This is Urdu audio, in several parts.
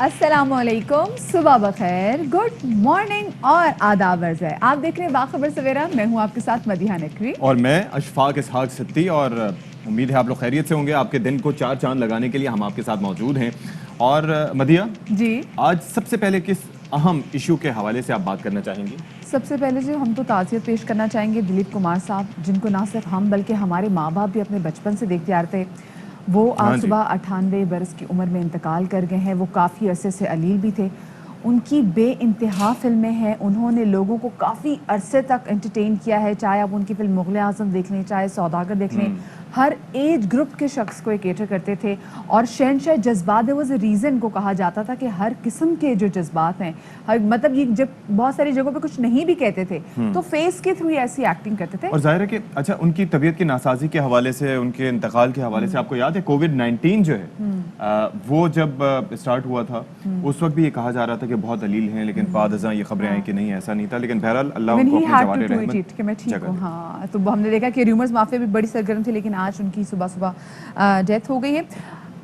السلام علیکم، صبح بخیر، گڈ مارننگ اور آداب عرض ہے. آپ دیکھ رہے ہیں باخبر سویرا. میں ہوں آپ کے ساتھ مدیحہ نقوی اور میں اشفاق اسحاق ستی. اور امید ہے آپ لوگ خیریت سے ہوں گے. آپ کے دن کو چار چاند لگانے کے لیے ہم آپ کے ساتھ موجود ہیں. اور مدیحہ جی، آج سب سے پہلے کس اہم ایشو کے حوالے سے آپ بات کرنا چاہیں گی؟ سب سے پہلے جو ہم تو تعزیت پیش کرنا چاہیں گے دلیپ کمار صاحب، جن کو نہ صرف ہم بلکہ ہمارے ماں باپ بھی اپنے بچپن سے دیکھتے آ رہے تھے. وہ ہاں آج جی. صبح 98 برس کی عمر میں انتقال کر گئے ہیں. وہ کافی عرصے سے علیل بھی تھے. ان کی بے انتہا فلمیں ہیں. انہوں نے لوگوں کو کافی عرصے تک انٹرٹین کیا ہے. چاہے آپ ان کی فلم مغل اعظم دیکھ لیں، چاہے سوداگر دیکھ لیں، ہر ایج گروپ کے شخص کو کیٹر کرتے تھے. اور شہنشاہ جذبات دیر واز اے ریزن کو کہا جاتا تھا کہ ہر قسم کے جو جذبات ہیں، مطلب یہ جب بہت ساری جگہوں پہ کچھ نہیں بھی کہتے تھے تو فیس کے تھرو ایسی ایکٹنگ کرتے تھے. اور ظاہر ہے کہ اچھا ان کی طبیعت کی ناسازی کے حوالے سے، ان کے انتقال کے حوالے سے آپ کو یاد ہے کووڈ-19 جو ہے وہ جب اسٹارٹ ہوا تھا اس وقت بھی یہ کہا جا رہا تھا کہ بہت علیل ہیں، لیکن بعد ازاں یہ خبریں آئیں کہ نہیں ایسا نہیں تھا. لیکن بہرحال اللہ ان When کو he اپنے had جوار to tweet رحمت it کہ میں ٹھیک جگہ ہوں. دے. ہاں تو ہم نے دیکھا کہ ریومرز مافیا بھی بڑی سرگرم تھی، لیکن آج ان کی صبح صبح ڈیتھ ہو گئی ہے.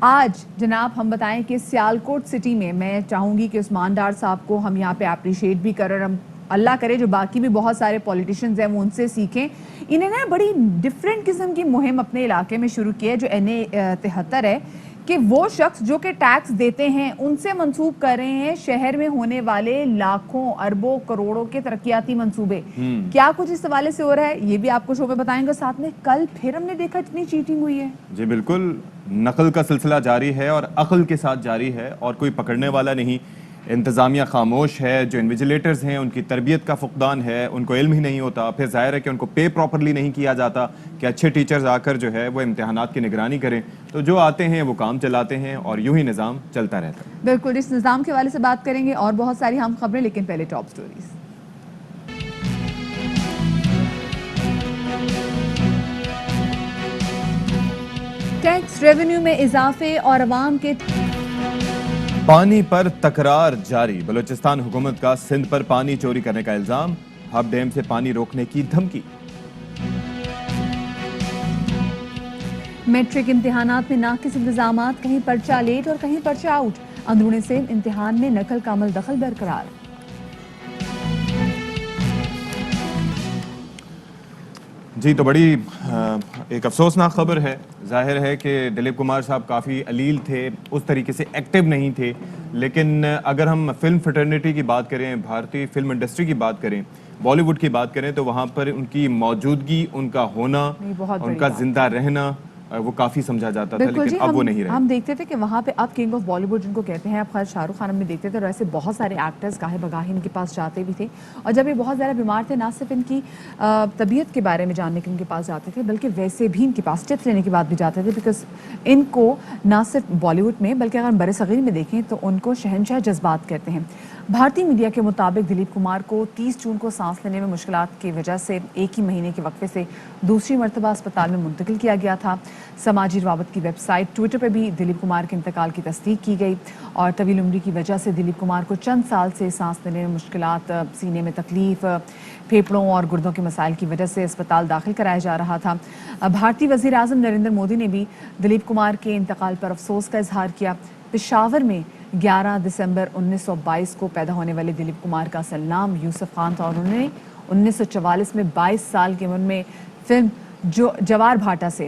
آج جناب ہم بتائیں کہ سیالکوٹ سٹی میں چاہوں گی کہ عثمان ڈار صاحب کو ہم یہاں پہ اپریشیٹ بھی کریں. ہم اللہ کرے جو باقی بھی بہت سارے پولیٹیشنز ہیں وہ ان سے سیکھیں. انہیں نا بڑی ڈفرینٹ قسم کی مہم اپنے علاقے میں شروع کی ہے جو NA-73 ہے کہ وہ شخص جو کہ ٹیکس دیتے ہیں ان سے منسوب کر رہے ہیں شہر میں ہونے والے لاکھوں اربوں کروڑوں کے ترقیاتی منصوبے. کیا کچھ اس حوالے سے ہو رہا ہے یہ بھی آپ کو شو میں بتائیں گے. ساتھ میں کل پھر ہم نے دیکھا اتنی چیٹنگ ہوئی ہے. جی بالکل، نقل کا سلسلہ جاری ہے اور عقل کے ساتھ جاری ہے اور کوئی پکڑنے والا نہیں. انتظامیہ خاموش ہے. جو انویجیلیٹرز ہیں ان کی تربیت کا فقدان ہے، ان کو علم ہی نہیں ہوتا. پھر ظاہر ہے کہ ان کو پے پراپرلی نہیں کیا جاتا کہ اچھے ٹیچرز آ کر جو ہے وہ امتحانات کی نگرانی کریں. تو جو آتے ہیں وہ کام چلاتے ہیں اور یوں ہی نظام چلتا رہتا ہے. بالکل اس نظام کے حوالے سے بات کریں گے اور بہت ساری ہم خبریں، لیکن پہلے ٹاپ سٹوریز. ٹیکس ریونیو میں اضافے اور عوام کے پانی پر تکرار جاری. بلوچستان حکومت کا سندھ پر پانی چوری کرنے کا الزام. ہب ڈیم سے پانی روکنے کی دھمکی. میٹرک امتحانات میں ناقص انتظامات، کہیں پرچہ لیٹ اور کہیں پرچہ آؤٹ. اندرون سندھ امتحان میں نقل کا عمل دخل برقرار. جی تو بڑی ایک افسوسناک خبر ہے. ظاہر ہے کہ دلیپ کمار صاحب کافی علیل تھے، اس طریقے سے ایکٹیو نہیں تھے. لیکن اگر ہم فلم فٹرنیٹی کی بات کریں، بھارتی فلم انڈسٹری کی بات کریں، بالی ووڈ کی بات کریں، تو وہاں پر ان کی موجودگی، ان کا ہونا، بہت ان بڑی کا بات زندہ تھی. رہنا وہ کافی سمجھا جاتا تھا. بالکل لیکن جی. اب وہ نہیں رہے. ہم دیکھتے تھے کہ وہاں پہ اب کنگ آف بالی ووڈ جن کو کہتے ہیں، اب خیر شاہ رخ خان ہم نے دیکھتے تھے اور ایسے بہت سارے ایکٹرز گاہے بگاہے ان کے پاس جاتے بھی تھے. اور جب یہ بہت زیادہ بیمار تھے، نہ صرف ان کی طبیعت کے بارے میں جاننے کے ان کے پاس جاتے تھے، بلکہ ویسے بھی ان کے پاس ٹپس لینے کے بعد بھی جاتے تھے. بیکاز ان کو نہ صرف بالی ووڈ میں بلکہ اگر ہم بر صغیر میں دیکھیں تو ان کو شہنشاہ جذبات کہتے ہیں. بھارتی میڈیا کے مطابق دلیپ کمار کو 30 جون کو سانس لینے میں مشکلات کی وجہ سے ایک ہی مہینے کے وقفے سے دوسری مرتبہ اسپتال میں منتقل کیا گیا تھا. سماجی روابط کی ویب سائٹ ٹویٹر پہ بھی دلیپ کمار کے انتقال کی تصدیق کی گئی. اور طویل عمری کی وجہ سے دلیپ کمار کو چند سال سے سانس لینے میں مشکلات، سینے میں تکلیف، پھیپھڑوں اور گردوں کے مسائل کی وجہ سے اسپتال داخل کرایا جا رہا تھا. بھارتی وزیر اعظم نریندر مودی نے بھی دلیپ کمار کے انتقال پر افسوس کا اظہار کیا. پشاور میں 11 دسمبر 1922 کو پیدا ہونے والے دلیپ کمار کا اصل نام یوسف خان تھا اور انہوں نے 1944 میں 22 سال کی عمر میں فلم جوار بھاٹا سے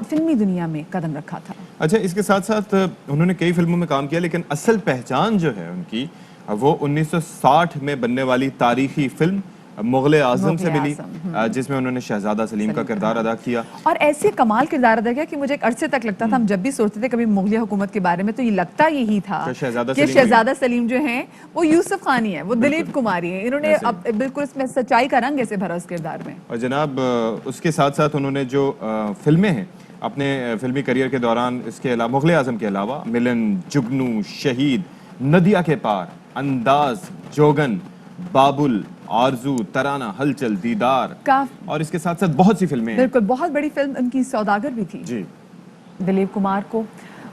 فلمی دنیا میں قدم رکھا تھا. اچھا، اس کے ساتھ ساتھ انہوں نے کئی فلموں میں کام کیا، لیکن اصل پہچان جو ہے ان کی وہ 1960 میں بننے والی تاریخی فلم مغل اعظم سے ملی، جس میں انہوں نے شہزادہ سلیم کا کردار ادا کیا. اور ایسے کمال کردار ادا کیا کہ مجھے ایک عرصے تک لگتا تھا، ہم جب بھی سوچتے تھے کبھی مغلیہ حکومت کے بارے میں تو یہ لگتا یہی تھا کہ شہزادہ سلیم جو ہیں وہ یوسف خان ہی ہیں، وہ دلیپ کمار ہی ہیں. انہوں نے بالکل اس میں سچائی کا رنگ ایسے بھرا اس کردار میں. اور جناب اس کے ساتھ ساتھ انہوں نے جو فلمیں ہیں اپنے فلمی کریئر کے دوران، اس کے علاوہ مغل اعظم کے علاوہ ملن، جگنو، شہید، ندیا کے پار، انداز، جوگن، بابل، آرزو، ترانہ، ہلچل، دیدار، اور اس کے ساتھ ساتھ بہت سی فلمیں ہیں. بالکل بہت بڑی فلم ان کی سوداگر بھی تھی. جی دلیپ کمار کو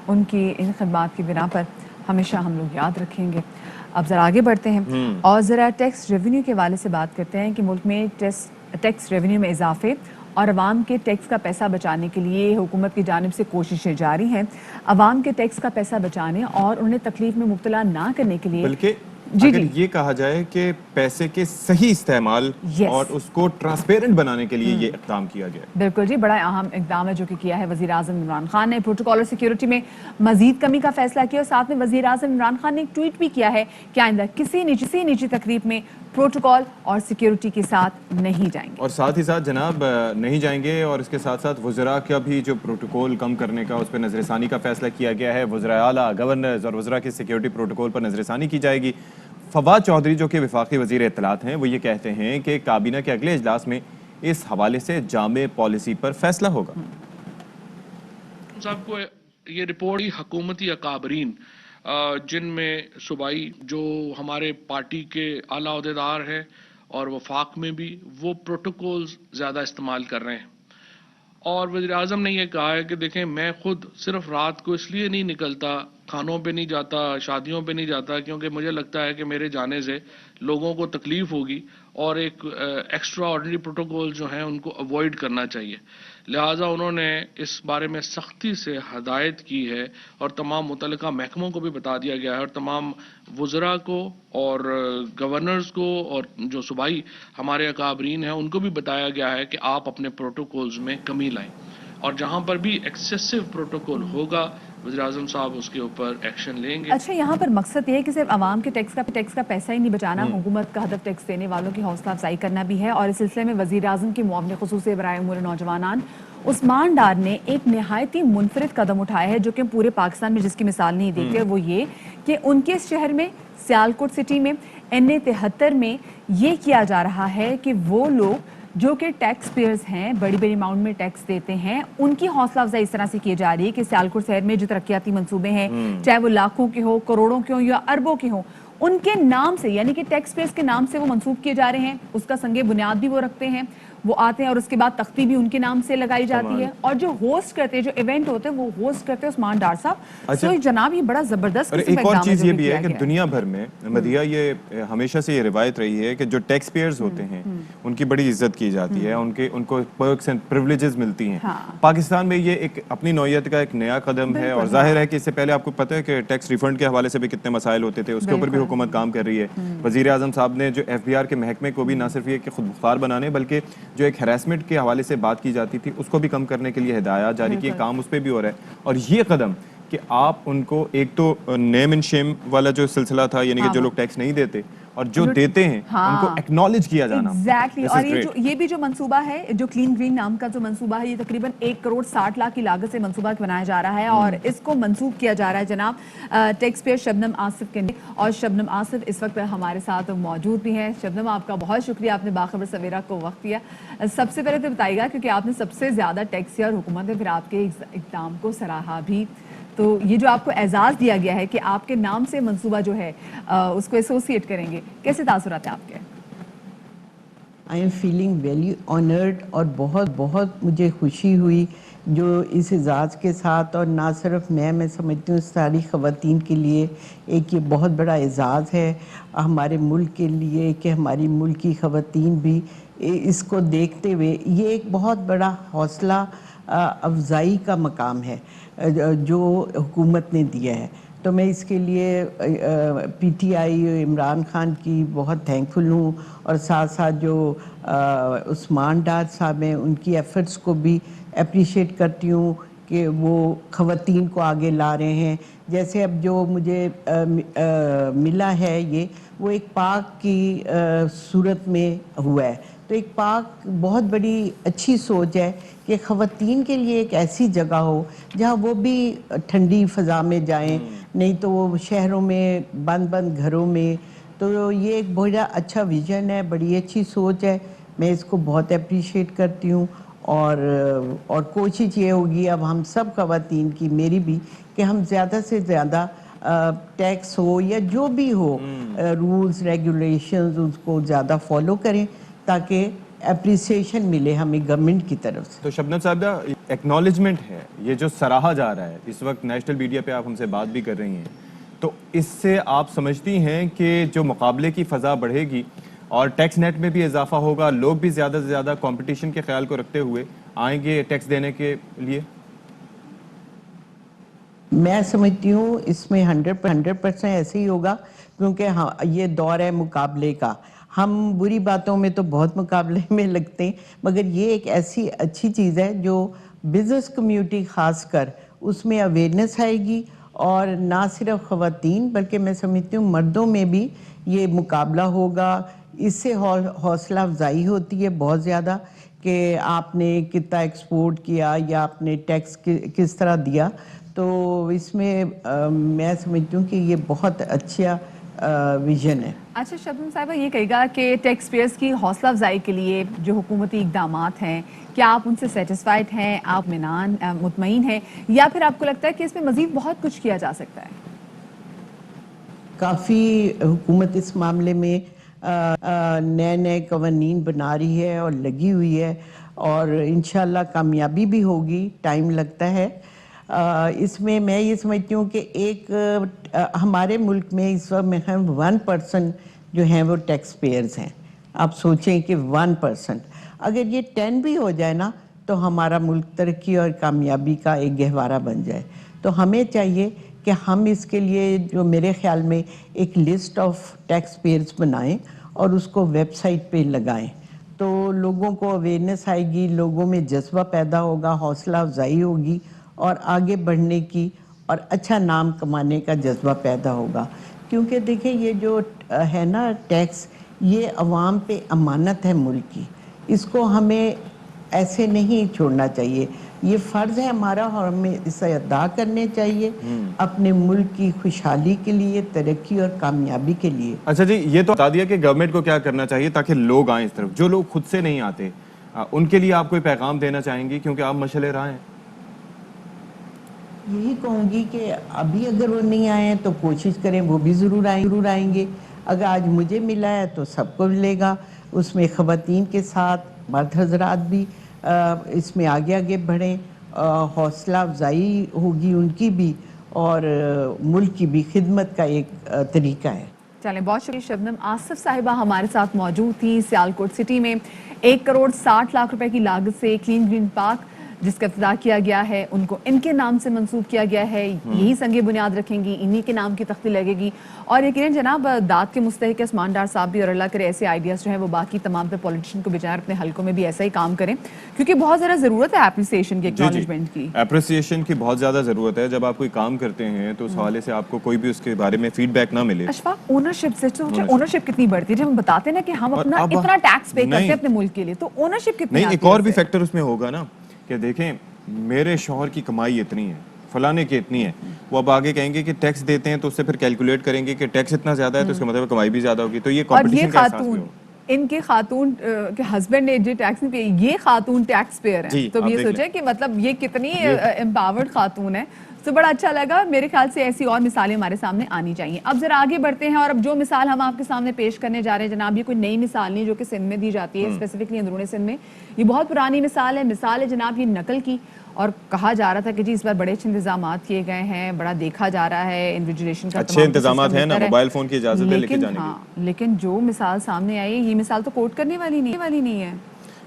ان کی ان خدمات کی بنا پر ہمیشہ ہم لوگ یاد رکھیں گے. اب ذرا آگے بڑھتے ہیں اور ذرا ٹیکس ریونیو کے حوالے سے بات کرتے ہیں کہ ملک میں ٹیکس ریونیو میں اضافے اور عوام کے ٹیکس کا پیسہ بچانے کے لیے حکومت کی جانب سے کوششیں جاری ہیں عوام کے ٹیکس کا پیسہ بچانے اور انہیں تکلیف میں مبتلا نہ کرنے کے لیے. بلکہ جی اگر جی یہ کہا جائے کہ پیسے کے صحیح استعمال Yes. اور اس کو ٹرانسپیرنٹ بنانے کے لیے یہ اقدام کیا گیا ہے. بالکل جی بڑا اہم اقدام ہے جو کہ کیا ہے وزیر اعظم عمران خان نے. پروٹوکول اور سیکیورٹی میں مزید کمی کا فیصلہ کیا اور ساتھ میں وزیر اعظم عمران خان نے ایک ٹویٹ بھی کیا ہے کہ آئندہ کسی نجی تقریب میں پروٹوکول اور سیکیورٹی کے ساتھ نہیں جائیں گے. اور ساتھ ہی ساتھ جناب نہیں جائیں گے اور اس کے ساتھ ساتھ وزراء کا بھی جو پروٹوکول کم کرنے کا اس پہ نظر ثانی کا فیصلہ کیا گیا ہے. وزراء اعلیٰ گورنرز اور وزراء کی سیکیورٹی پروٹوکول پر نظر ثانی کی جائے گی. فواد چودھری جو کہ وفاقی وزیر اطلاعات ہیں وہ یہ کہتے ہیں کہ کابینہ کے اگلے اجلاس میں اس حوالے سے جامع پالیسی پر فیصلہ ہوگا. صاحب کو یہ رپورٹ حکومتی اکابرین جن میں صوبائی جو ہمارے پارٹی کے اعلیٰ عہدیدار ہیں اور وفاق میں بھی وہ پروٹوکولز زیادہ استعمال کر رہے ہیں. اور وزیر اعظم نے یہ کہا ہے کہ دیکھیں میں خود صرف رات کو اس لیے نہیں نکلتا کھانوں پہ نہیں جاتا شادیوں پہ نہیں جاتا کیونکہ مجھے لگتا ہے کہ میرے جانے سے لوگوں کو تکلیف ہوگی اور ایک ایکسٹرا آرڈنری پروٹوکول جو ہیں ان کو اوائڈ کرنا چاہیے. لہٰذا انہوں نے اس بارے میں سختی سے ہدایت کی ہے اور تمام متعلقہ محکموں کو بھی بتا دیا گیا ہے اور تمام وزراء کو اور گورنرز کو اور جو صوبائی ہمارے اکابرین ہیں ان کو بھی بتایا گیا ہے کہ آپ اپنے پروٹوکولز میں کمی لائیں اور جہاں پر بھی ایکسیسو پروٹوکول ہوگا وزیر اعظم صاحب اس کے اوپر ایکشن لیں گے. اچھا یہاں پر مقصد یہ ہے کہ صرف عوام کے ٹیکس کا پیسہ ہی نہیں بچانا حکومت کا ہدف ٹیکس دینے والوں کی حوصلہ افزائی کرنا بھی ہے. اور اس سلسلے میں وزیر اعظم کے معاون خصوصی برائے امور نوجوانان عثمان ڈار نے ایک نہایت ہی منفرد قدم اٹھایا ہے جو کہ پورے پاکستان میں جس کی مثال نہیں دیکھتے. وہ یہ کہ ان کے شہر میں سیالکوٹ سٹی میں NA73 میں یہ کیا جا رہا ہے کہ وہ لوگ جو کہ ٹیکس پیئرز ہیں بڑی بڑی اماؤنٹ میں ٹیکس دیتے ہیں ان کی حوصلہ افزائی اس طرح سے کی جا رہی ہے کہ سیالکوٹ شہر میں جو ترقیاتی منصوبے ہیں چاہے وہ لاکھوں کے ہو کروڑوں کے ہوں یا اربوں کے ہوں ان کے نام سے یعنی کہ ٹیکس پیئرز کے نام سے وہ منسوب کیے جا رہے ہیں. اس کا سنگ بنیاد بھی وہ رکھتے ہیں وہ آتے ہیں اور اس کے بعد تختی بھی ان کے نام سے لگائی جاتی ہے اور جو ہوسٹ کرتے ہیں جو ایونٹ ہوتے ہیں وہ ہوسٹ کرتے ہیں عثمان ڈار صاحب. سو جناب یہ بڑا زبردست اور ایک اور چیز یہ بھی ہے کہ دنیا بھر میں مدیہ یہ ہمیشہ سے یہ روایت رہی ہے کہ جو ٹیکس پیئرز ہوتے ہیں ان کی بڑی عزت کی جاتی ہے ان کو پرکس اینڈ پریولیجز ملتی ہیں. پاکستان میں یہ ایک اپنی نوعیت کا ایک نیا قدم ہے اور ظاہر ہے کہ اس سے پہلے آپ کو پتہ ہے کہ ٹیکس ریفنڈ کے حوالے سے بھی کتنے مسائل ہوتے تھے اس کے اوپر بھی حکومت کام کر رہی ہے. وزیر اعظم صاحب نے جو FBR کے محکمے کو بھی نہ صرف یہ کہ خود مختار بنانے بلکہ جو ایک ہراسمنٹ کے حوالے سے بات کی جاتی تھی اس کو بھی کم کرنے کے لیے ہدایات جاری کی. کام اس پہ بھی ہو رہا ہے. اور یہ قدم کہ آپ ان کو ایک تو نیم اینڈ شیم والا جو سلسلہ تھا یعنی کہ جو لوگ ٹیکس نہیں دیتے اور جو دیتے ہیں ان کو ایکنالج کیا جانا. ایگزیکٹلی. اور یہ بھی جو منصوبہ ہے جو کلین گرین نام کا جو منصوبہ ہے یہ تقریباً 1.60 کروڑ کی لاگت سے منصوبہ بنایا جا رہا ہے اور اس کو منسوخ کیا جا رہا ہے جناب ٹیکس پیئر شبنم آصف کے. اور شبنم آصف اس وقت ہمارے ساتھ موجود بھی ہیں. شبنم آپ کا بہت شکریہ آپ نے باخبر سویرا کو وقت دیا. سب سے پہلے تو بتائیے گا کیونکہ آپ نے سب سے زیادہ ٹیکس اور حکومت نے پھر آپ کے اقدام کو سراہا بھی تو یہ جو آپ کو اعزاز دیا گیا ہے کہ آپ کے نام سے منصوبہ جو ہے اس کو ایسوسیٹ کریں گے کیسے تاثرات ہیں آپ کے؟ I am feeling very honoured اور بہت بہت مجھے خوشی ہوئی جو اس اعزاز کے ساتھ. اور نہ صرف میں سمجھتی ہوں ساری خواتین کے لیے ایک یہ بہت بڑا اعزاز ہے ہمارے ملک کے لیے کہ ہماری ملک کی خواتین بھی اس کو دیکھتے ہوئے یہ ایک بہت بڑا حوصلہ افزائی کا مقام ہے جو حکومت نے دیا ہے. تو میں اس کے لیے PTI عمران خان کی بہت تھینکفل ہوں اور ساتھ ساتھ جو عثمان ڈار صاحب ہیں ان کی ایفرٹس کو بھی اپریشیٹ کرتی ہوں کہ وہ خواتین کو آگے لا رہے ہیں. جیسے اب جو مجھے ملا ہے یہ وہ ایک پارک کی صورت میں ہوا ہے. تو ایک پارک بہت بڑی اچھی سوچ ہے کہ خواتین کے لیے ایک ایسی جگہ ہو جہاں وہ بھی ٹھنڈی فضا میں جائیں نہیں تو وہ شہروں میں بند گھروں میں. تو یہ ایک بڑا اچھا ویژن ہے بڑی اچھی سوچ ہے. میں اس کو بہت اپریشیٹ کرتی ہوں اور کوشش یہ ہوگی اب ہم سب خواتین کی میری بھی کہ ہم زیادہ سے زیادہ ٹیکس ہو یا جو بھی ہو رولز ریگولیشنز اس کو زیادہ فالو کریں تاکہ اپریسیشن ملے ہمیں گورنمنٹ کی طرف سے. تو شبنم صاحبہ ایکنالجمنٹ ہے یہ جو سراہا جا رہا ہے اس وقت نیشنل میڈیا پہ آپ ہم سے بات بھی کر رہی ہیں تو اس سے آپ سمجھتی ہیں کہ جو مقابلے کی فضا بڑھے گی اور ٹیکس نیٹ میں بھی اضافہ ہوگا, لوگ بھی زیادہ سے زیادہ کمپٹیشن کے خیال کو رکھتے ہوئے آئیں گے ٹیکس دینے کے لیے. میں سمجھتی ہوں اس میں 100% ایسے ہی ہوگا, کیونکہ یہ دور ہے مقابلے کا. ہم بری باتوں میں تو بہت مقابلے میں لگتے ہیں, مگر یہ ایک ایسی اچھی چیز ہے جو بزنس کمیونٹی خاص کر اس میں اویئرنیس آئے گی, اور نہ صرف خواتین بلکہ میں سمجھتی ہوں مردوں میں بھی یہ مقابلہ ہوگا. اس سے حوصلہ افزائی ہوتی ہے بہت زیادہ کہ آپ نے کتنا ایکسپورٹ کیا یا آپ نے ٹیکس کس طرح دیا. تو اس میں میں سمجھتی ہوں کہ یہ بہت اچھا ویژن ہے. اچھا شبنم صاحبہ, یہ کہے گا کہ ٹیکس پیئرز کی حوصلہ افزائی کے لیے جو حکومتی اقدامات ہیں, کیا آپ ان سے سیٹسفائیڈ ہیں, آپ مطمئن ہیں, یا پھر آپ کو لگتا ہے کہ اس میں مزید بہت کچھ کیا جا سکتا ہے؟ کافی حکومت اس معاملے میں نئے نئے قوانین بنا رہی ہے اور لگی ہوئی ہے, اور انشاءاللہ کامیابی بھی ہوگی, ٹائم لگتا ہے. اس میں میں یہ سمجھتی ہوں کہ ایک ہمارے ملک میں اس وقت 1% جو ہیں وہ ٹیکس پیئرز ہیں. آپ سوچیں کہ 1%, اگر یہ 10 بھی ہو جائے نا تو ہمارا ملک ترقی اور کامیابی کا ایک گہوارہ بن جائے. تو ہمیں چاہیے کہ ہم اس کے لیے جو میرے خیال میں ایک لسٹ آف ٹیکس پیئرز بنائیں اور اس کو ویب سائٹ پہ لگائیں, تو لوگوں کو اویئرنیس آئے گی, لوگوں میں جذبہ پیدا ہوگا, حوصلہ افزائی ہوگی, اور آگے بڑھنے کی اور اچھا نام کمانے کا جذبہ پیدا ہوگا. کیونکہ دیکھیں یہ جو ہے نا ٹیکس, یہ عوام پہ امانت ہے ملک کی, اس کو ہمیں ایسے نہیں چھوڑنا چاہیے. یہ فرض ہے ہمارا اور ہمیں اسے ادا کرنے چاہیے اپنے ملک کی خوشحالی کے لیے, ترقی اور کامیابی کے لیے. اچھا جی, یہ تو بتا دیا کہ گورنمنٹ کو کیا کرنا چاہیے تاکہ لوگ آئیں اس طرف. جو لوگ خود سے نہیں آتے ان کے لیے آپ کوئی پیغام دینا چاہیں گی, کیونکہ آپ مشعل راہ ہیں؟ یہی کہوں گی کہ ابھی اگر وہ نہیں آئے ہیں تو کوشش کریں وہ بھی ضرور آئیں گے. اگر آج مجھے ملا ہے تو سب کو ملے گا. اس میں خواتین کے ساتھ مرد حضرات بھی اس میں آگے آگے بڑھیں, حوصلہ افزائی ہوگی ان کی بھی, اور ملک کی بھی خدمت کا ایک طریقہ ہے. چلیں, بہت شکریہ شبنم. آصف صاحبہ ہمارے ساتھ موجود تھی سیالکوٹ سٹی میں 1,60,00,000 روپے کی لاگت سے کلین گرین پارک جس کا افتتاح کیا گیا ہے, ان کو ان کے نام سے منسوب کیا گیا ہے. یہی سنگ بنیاد رکھیں گی, انہی کے نام کی تختی لگے گی. اور یقیناً جناب داد کے مستحق عثمان ڈار صاحب بھی, اور اللہ کرے ایسے آئیڈیاز جو ہیں وہ باقی تمام پولیٹیشین کو بجائے اپنے حلقوں میں بھی ایسا ہی کام کریں, کیونکہ بہت زیادہ ضرورت ہے اپریسیشن کی, ایکنالجمنٹ کی. اپریسیشن کی بہت زیادہ ضرورت ہے. جب آپ کوئی کام کرتے ہیں تو اس حوالے سے آپ کو کوئی بھی اس کے بارے میں فیڈ بیک نہ ملے. اشفاق, اونرشپ سے اونرشپ کتنی بڑھتی ہے. جب ہم بتاتے ہیں نا کہ ہم اپنا اتنا ٹیکس پے کرتے ہیں اپنے ملک کے لیے, تو اونرشپ کتنی. نہیں, ایک اور بھی فیکٹر اس میں ہوگا نا کہ دیکھیں میرے شوہر کی کمائی اتنی ہے, فلانے کی اتنی ہے, وہ اب آگے کہیں گے کہ ٹیکس دیتے ہیں تو اس سے پھر کیلکولیٹ کریں گے کہ ٹیکس اتنا زیادہ ہے تو اس کا مطلب کمائی بھی زیادہ ہوگی. تو یہ کمپٹیشن کا احساس بھی ہوگا. ان کے خاتون کے ہسبینڈ نے جو ٹیکس نہیں پے, یہ خاتون ٹیکس پیئر ہیں. تو یہ سوچیں کہ مطلب یہ کتنی امپاورڈ خاتون ہے. تو بڑا اچھا لگا. میرے خیال سے ایسی اور مثالیں ہمارے سامنے آنی چاہیے. اب ذرا آگے بڑھتے ہیں, اور اب جو مثال ہم آپ کے سامنے پیش کرنے جا رہے ہیں جناب, یہ کوئی نئی مثال نہیں جو کہ سندھ میں دی جاتی ہے, اسپیسیفکلی اندرون سندھ میں. یہ بہت پرانی مثال ہے جناب یہ نقل کی. اور کہا جا رہا تھا کہ جی اس بار بڑے اچھے انتظامات کیے گئے ہیں, بڑا دیکھا جا رہا ہے انویجیلیشن کا, اچھے انتظامات ہیں نا, موبائل فون کی اجازت ہے لے کے جانے کی. لیکن جو مثال سامنے آئی, یہ مثال تو کوٹ کرنے والی نہیں ہے.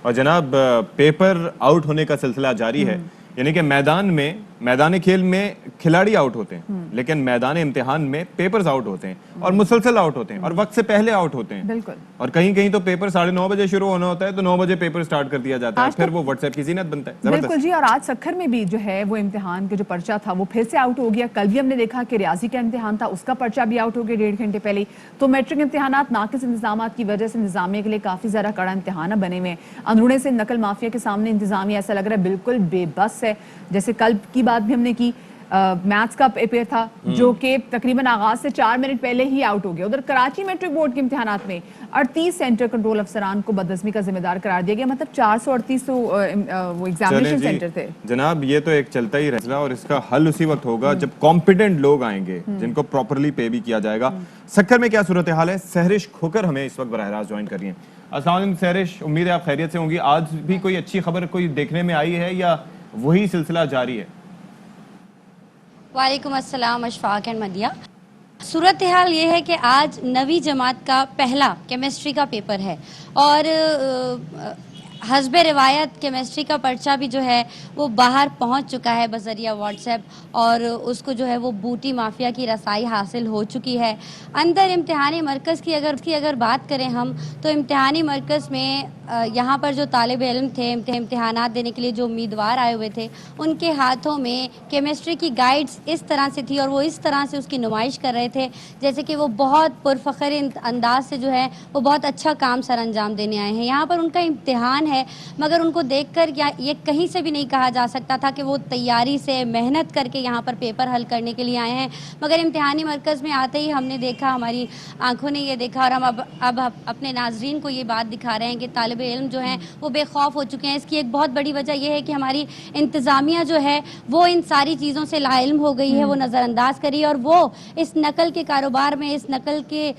اور جناب پیپر آؤٹ ہونے کا سلسلہ جاری ہے, یعنی کہ میدان کھیل میں کھلاڑی آؤٹ ہوتے ہیں, لیکن میدان امتحان میں پیپرز آؤٹ ہوتے ہیں, اور مسلسل آؤٹ ہوتے ہیں, اور وقت سے پہلے آؤٹ ہوتے ہیں. بالکل. اور کہیں تو پیپر 9:30 بجے شروع ہونا ہوتا ہے تو 9 بجے پیپر سٹارٹ کر دیا جاتا ہے, پھر وہ واٹس ایپ کی زینت بنتا ہے. بالکل جی. اور آج سکھر میں بھی جو ہے وہ امتحان کا جو پرچہ تھا وہ پھر سے آؤٹ ہو گیا. کل بھی ہم نے دیکھا کہ ریاضی کا امتحان تھا, اس کا پرچہ بھی آؤٹ ہو گیا 1.5 گھنٹے پہلے. تو میٹرک امتحانات ناقص انتظامات کی وجہ سے انتظامیہ کے لیے کافی زیادہ کڑا امتحان بنے ہوئے ہیں. اندرون سے نقل مافیا کے سامنے انتظامیہ ایسا لگ رہا ہے بالکل بے بس ہے. جیسے کل کی بات بھی ہم نے کی, میتھس کا پیپر تھا جو کہ تقریباً آغاز سے 4 منٹ پہلے ہی آؤٹ ہو گیا. ادھر کراچی میٹرک بورڈ کے امتحانات میں 38 سینٹر کنٹرول افسران کو بدنظمی کا ذمہ دار قرار دیا گیا. مطلب 438 وہ ایگزامینیشن سینٹر تھے. جناب یہ تو ایک چلتا ہی رہا, اور اس کا حل اسی وقت ہوگا جب کمپیٹنٹ لوگ آئیں گے جن کو پراپرلی پے بھی کیا جائے گا. سکھر میں کیا صورتحال ہے؟ سہرش کھوکر ہمیں اس وقت براہ راست جوائن کر رہی ہیں. السلام علیکم سہرش, امید ہے آپ خیریت سے ہوں گی. آج بھی کوئی اچھی خبر کوئی دیکھنے میں آئی ہے یا وہی سلسلہ جاری ہے؟ وعلیکم السلام اشفاق اینڈ مدیہ. صورتحال یہ ہے کہ آج 9ویں جماعت کا پہلا کیمسٹری کا پیپر ہے اور حسب روایت کیمسٹری کا پرچہ بھی جو ہے وہ باہر پہنچ چکا ہے بذریعہ واٹس ایپ اور اس کو جو ہے وہ بوٹی مافیا کی رسائی حاصل ہو چکی ہے. اندر امتحانی مرکز کی اگر بات کریں ہم تو امتحانی مرکز میں یہاں پر جو طالب علم تھے امتحانات دینے کے لیے جو امیدوار آئے ہوئے تھے ان کے ہاتھوں میں کیمسٹری کی گائیڈز اس طرح سے تھی اور وہ اس طرح سے اس کی نمائش کر رہے تھے جیسے کہ وہ بہت پرفخر انداز سے جو ہے وہ بہت اچھا کام سر انجام دینے آئے ہیں. یہاں پر ان کا امتحان ہے مگر ان کو دیکھ کر یہ کہیں سے بھی نہیں کہا جا سکتا تھا کہ وہ تیاری سے محنت کر کے یہاں پر پیپر حل کرنے کے لیے آئے ہیں. مگر امتحانی مرکز میں آتے ہی ہم نے دیکھا, ہماری آنکھوں نے یہ دیکھا اور ہم اب اپنے ناظرین کو یہ بات دکھا رہے ہیں کہ طالب علم جو ہیں وہ بے خوف ہو چکے ہیں. اس کی ایک بہت بڑی وجہ یہ ہے کہ ہماری انتظامیہ جو ہے وہ ان ساری چیزوں سے لا علم ہو گئی ہے, وہ نظر انداز کری اور وہ اس نقل کے کاروبار میں, اس نقل کے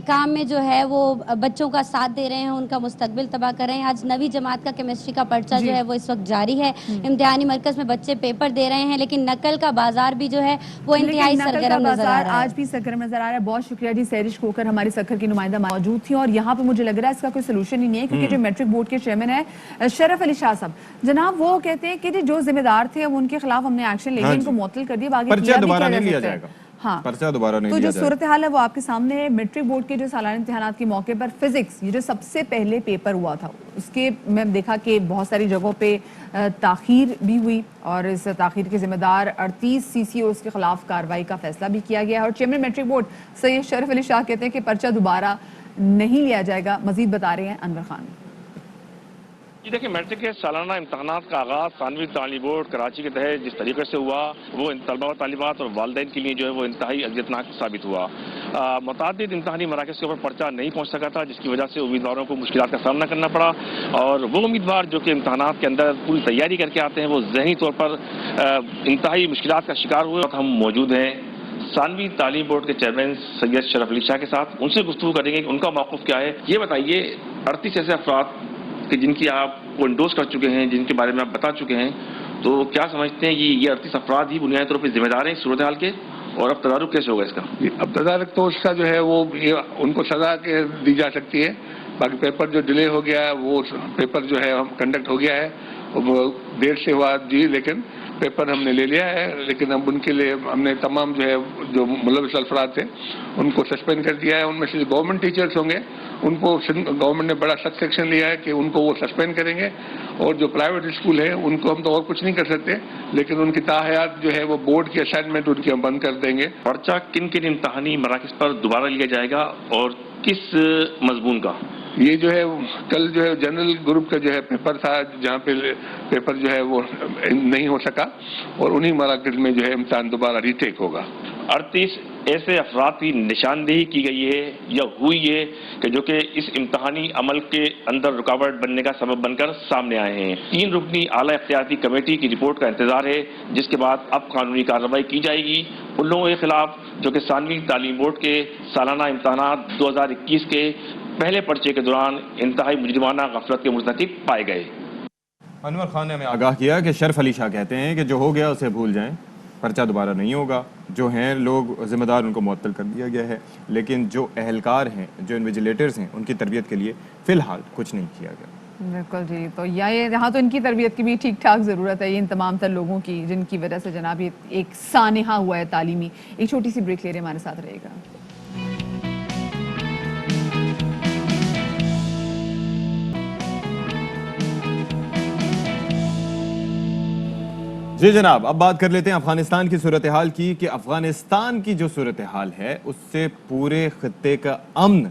کام میں جو ہے وہ بچوں کا ساتھ دے رہے ہیں, ان کا مستقبل تباہ کر رہے ہیں. آج 9ویں جماعت کا کیمسٹری کا پرچہ جو ہے وہ اس وقت جاری ہے. امتحانی مرکز میں بچے پیپر دے رہے ہیں لیکن نقل کا بازار بھی جو ہے وہ انتہائی سرگرم نظر آ رہا ہے. آج بھی سرگرم نظر آ رہا ہے. بہت شکریہ جی. سیرش کوکر ہماری سکھر کی نمائندہ موجود تھی اور یہاں پہ مجھے لگ رہا ہے اس کا کوئی سلوشن ہی نہیں ہے کیونکہ جو میٹرک بورڈ کے چیئرمین ہے شرف علی شاہ صاحب, جناب وہ کہتے ہیں کہ جو ذمہ دار تھے ان کے خلاف ہم نے ایکشن لے لیا, ان کو معطل کر دیا, باقی پرچہ دوبارہ نہیں لیا جائے گا. ہاں, پرچہ دوبارہ نہیں تو لیا جو جائے گا. صورتحال ہے وہ آپ کے سامنے ہے. میٹرک بورڈ کے جو سالانہ امتحانات کے موقع پر فزکس, یہ جو سب سے پہلے پیپر ہوا تھا, اس کے میں دیکھا کہ بہت ساری جگہوں پہ تاخیر بھی ہوئی اور اس تاخیر کے ذمہ دار 38 CCOs کے خلاف کارروائی کا فیصلہ بھی کیا گیا ہے. اور چیئرمین میٹرک بورڈ سید شرف علی شاہ کہتے ہیں کہ پرچہ دوبارہ نہیں لیا جائے گا. مزید بتا رہے ہیں انور خان. جی دیکھیں, میٹرک کے سالانہ امتحانات کا آغاز ثانوی تعلیمی بورڈ کراچی کے تحت جس طریقے سے ہوا وہ طلبہ و طالبات اور والدین کے لیے جو ہے وہ انتہائی اذیتناک ثابت ہوا. متعدد امتحانی مراکز کے اوپر پرچہ نہیں پہنچ سکا تھا جس کی وجہ سے امیدواروں کو مشکلات کا سامنا کرنا پڑا اور وہ امیدوار جو کہ امتحانات کے اندر پوری تیاری کر کے آتے ہیں وہ ذہنی طور پر انتہائی مشکلات کا شکار ہوئے. ہم موجود ہیں ثانوی تعلیم بورڈ کے چیئرمین سید شرف علی شاہ کے ساتھ, ان سے گفتگو کریں گے کہ ان کا موقف کیا ہے. یہ بتائیے 38 ایسے افراد کہ جن کی آپ کو انڈوز کر چکے ہیں, جن کے بارے میں آپ بتا چکے ہیں, تو کیا سمجھتے ہیں یہ 38 افراد ہی بنیادی طور پر ذمہ دار ہیں اس صورتحال کے, اور اب تدارک کیسے ہوگا اس کا؟ اب تدارک تو اس کا جو ہے وہ ان کو سزا دی جا سکتی ہے. باقی پیپر جو ڈیلے ہو گیا ہے وہ پیپر جو ہے ہم کنڈکٹ ہو گیا ہے, وہ دیر سے ہوا جی, لیکن پیپر ہم نے لے لیا ہے. لیکن اب ان کے لیے ہم نے تمام جو ہے جو ملوث افراد تھے ان کو سسپینڈ کر دیا ہے. ان میں سے جو گورنمنٹ ٹیچرز ہوں گے ان کو گورنمنٹ نے بڑا سخت ایکشن لیا ہے کہ ان کو وہ سسپینڈ کریں گے, اور جو پرائیویٹ اسکول ہیں ان کو ہم تو اور کچھ نہیں کر سکتے, لیکن ان کی تاحیات جو ہے وہ بورڈ کی اسائنمنٹ ان کی ہم بند کر دیں گے. پرچہ کن کن امتحانی مراکز پر دوبارہ لیا جائے گا اور کس مضمون کا؟ یہ جو ہے کل جو ہے جنرل گروپ کا جو ہے پیپر تھا جہاں پہ پیپر جو ہے وہ نہیں ہو سکا, اور انہی مراکز میں جو ہے امتحان دوبارہ ری ٹیک ہوگا. 38 ایسے افراد کی نشاندہی کی گئی ہے یا ہوئی ہے کہ جو کہ اس امتحانی عمل کے اندر رکاوٹ بننے کا سبب بن کر سامنے آئے ہیں. 3 رکنی اعلیٰ اختیاراتی کمیٹی کی رپورٹ کا انتظار ہے جس کے بعد اب قانونی کارروائی کی جائے گی ان لوگوں کے خلاف جو کہ ثانوی تعلیم بورڈ کے سالانہ امتحانات 2021 کے پہلے پرچے کے دوران انتہائی مجرمانہ غفلت کے مرتکب پائے گئے. انور خان نے ہمیں آگاہ کیا کہ شرف علی شاہ کہتے ہیں کہ جو ہو گیا اسے بھول جائیں, پرچہ دوبارہ نہیں ہوگا. جو ہیں لوگ ذمہ دار ان کو معطل کر دیا گیا ہے, لیکن جو اہلکار ہیں, جو انویجیلیٹرز ہیں, ان کی تربیت کے لیے فی الحال کچھ نہیں کیا گیا. بالکل جی. تو یہاں تو ان کی تربیت کی بھی ٹھیک ٹھاک ضرورت ہے, ان تمام تر لوگوں کی جن کی وجہ سے جناب یہ ایک سانحہ ہوا ہے تعلیمی. ایک چھوٹی سی بریک لے رہے, ہمارے ساتھ رہے گا. جی جناب, اب بات کر لیتے ہیں افغانستان کی صورتحال کی کہ افغانستان کی جو صورتحال ہے اس سے پورے خطے کا امن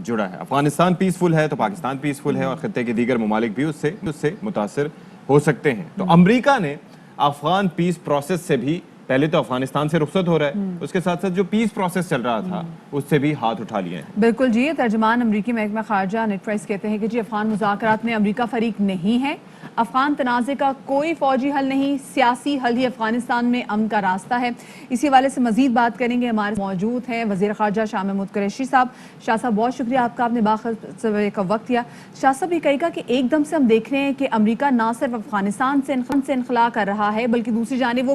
جڑا ہے. افغانستان پیسفل ہے تو پاکستان پیسفل ہے اور خطے کے دیگر ممالک بھی اس سے متاثر ہو سکتے ہیں. تو امریکہ نے افغان پیس پروسیس سے بھی پہلے تو افغانستان سے رخصت ہو رہا ہے, اس کے ساتھ ساتھ جو پیس پروسیس چل رہا تھا اس سے بھی ہاتھ اٹھا لیے ہیں. بالکل جی. ترجمان امریکی محکمہ خارجہ نیڈ پرائس کہتے ہیں کہ جی افغان مذاکرات میں امریکہ فریق نہیں ہے, افغان تنازع کا کوئی فوجی حل نہیں, سیاسی حل ہی افغانستان میں امن کا راستہ ہے. اسی حوالے سے مزید بات کریں گے. ہمارے موجود ہیں وزیر خارجہ شاہ محمود قریشی صاحب. شاہ صاحب بہت شکریہ آپ کا, آپ نے باخبر کا وقت دیا. شاہ صاحب یہ کہے گا کہ ایک دم سے ہم دیکھ رہے ہیں کہ امریکہ نہ صرف افغانستان سے انخلا کر رہا ہے بلکہ دوسری جانب وہ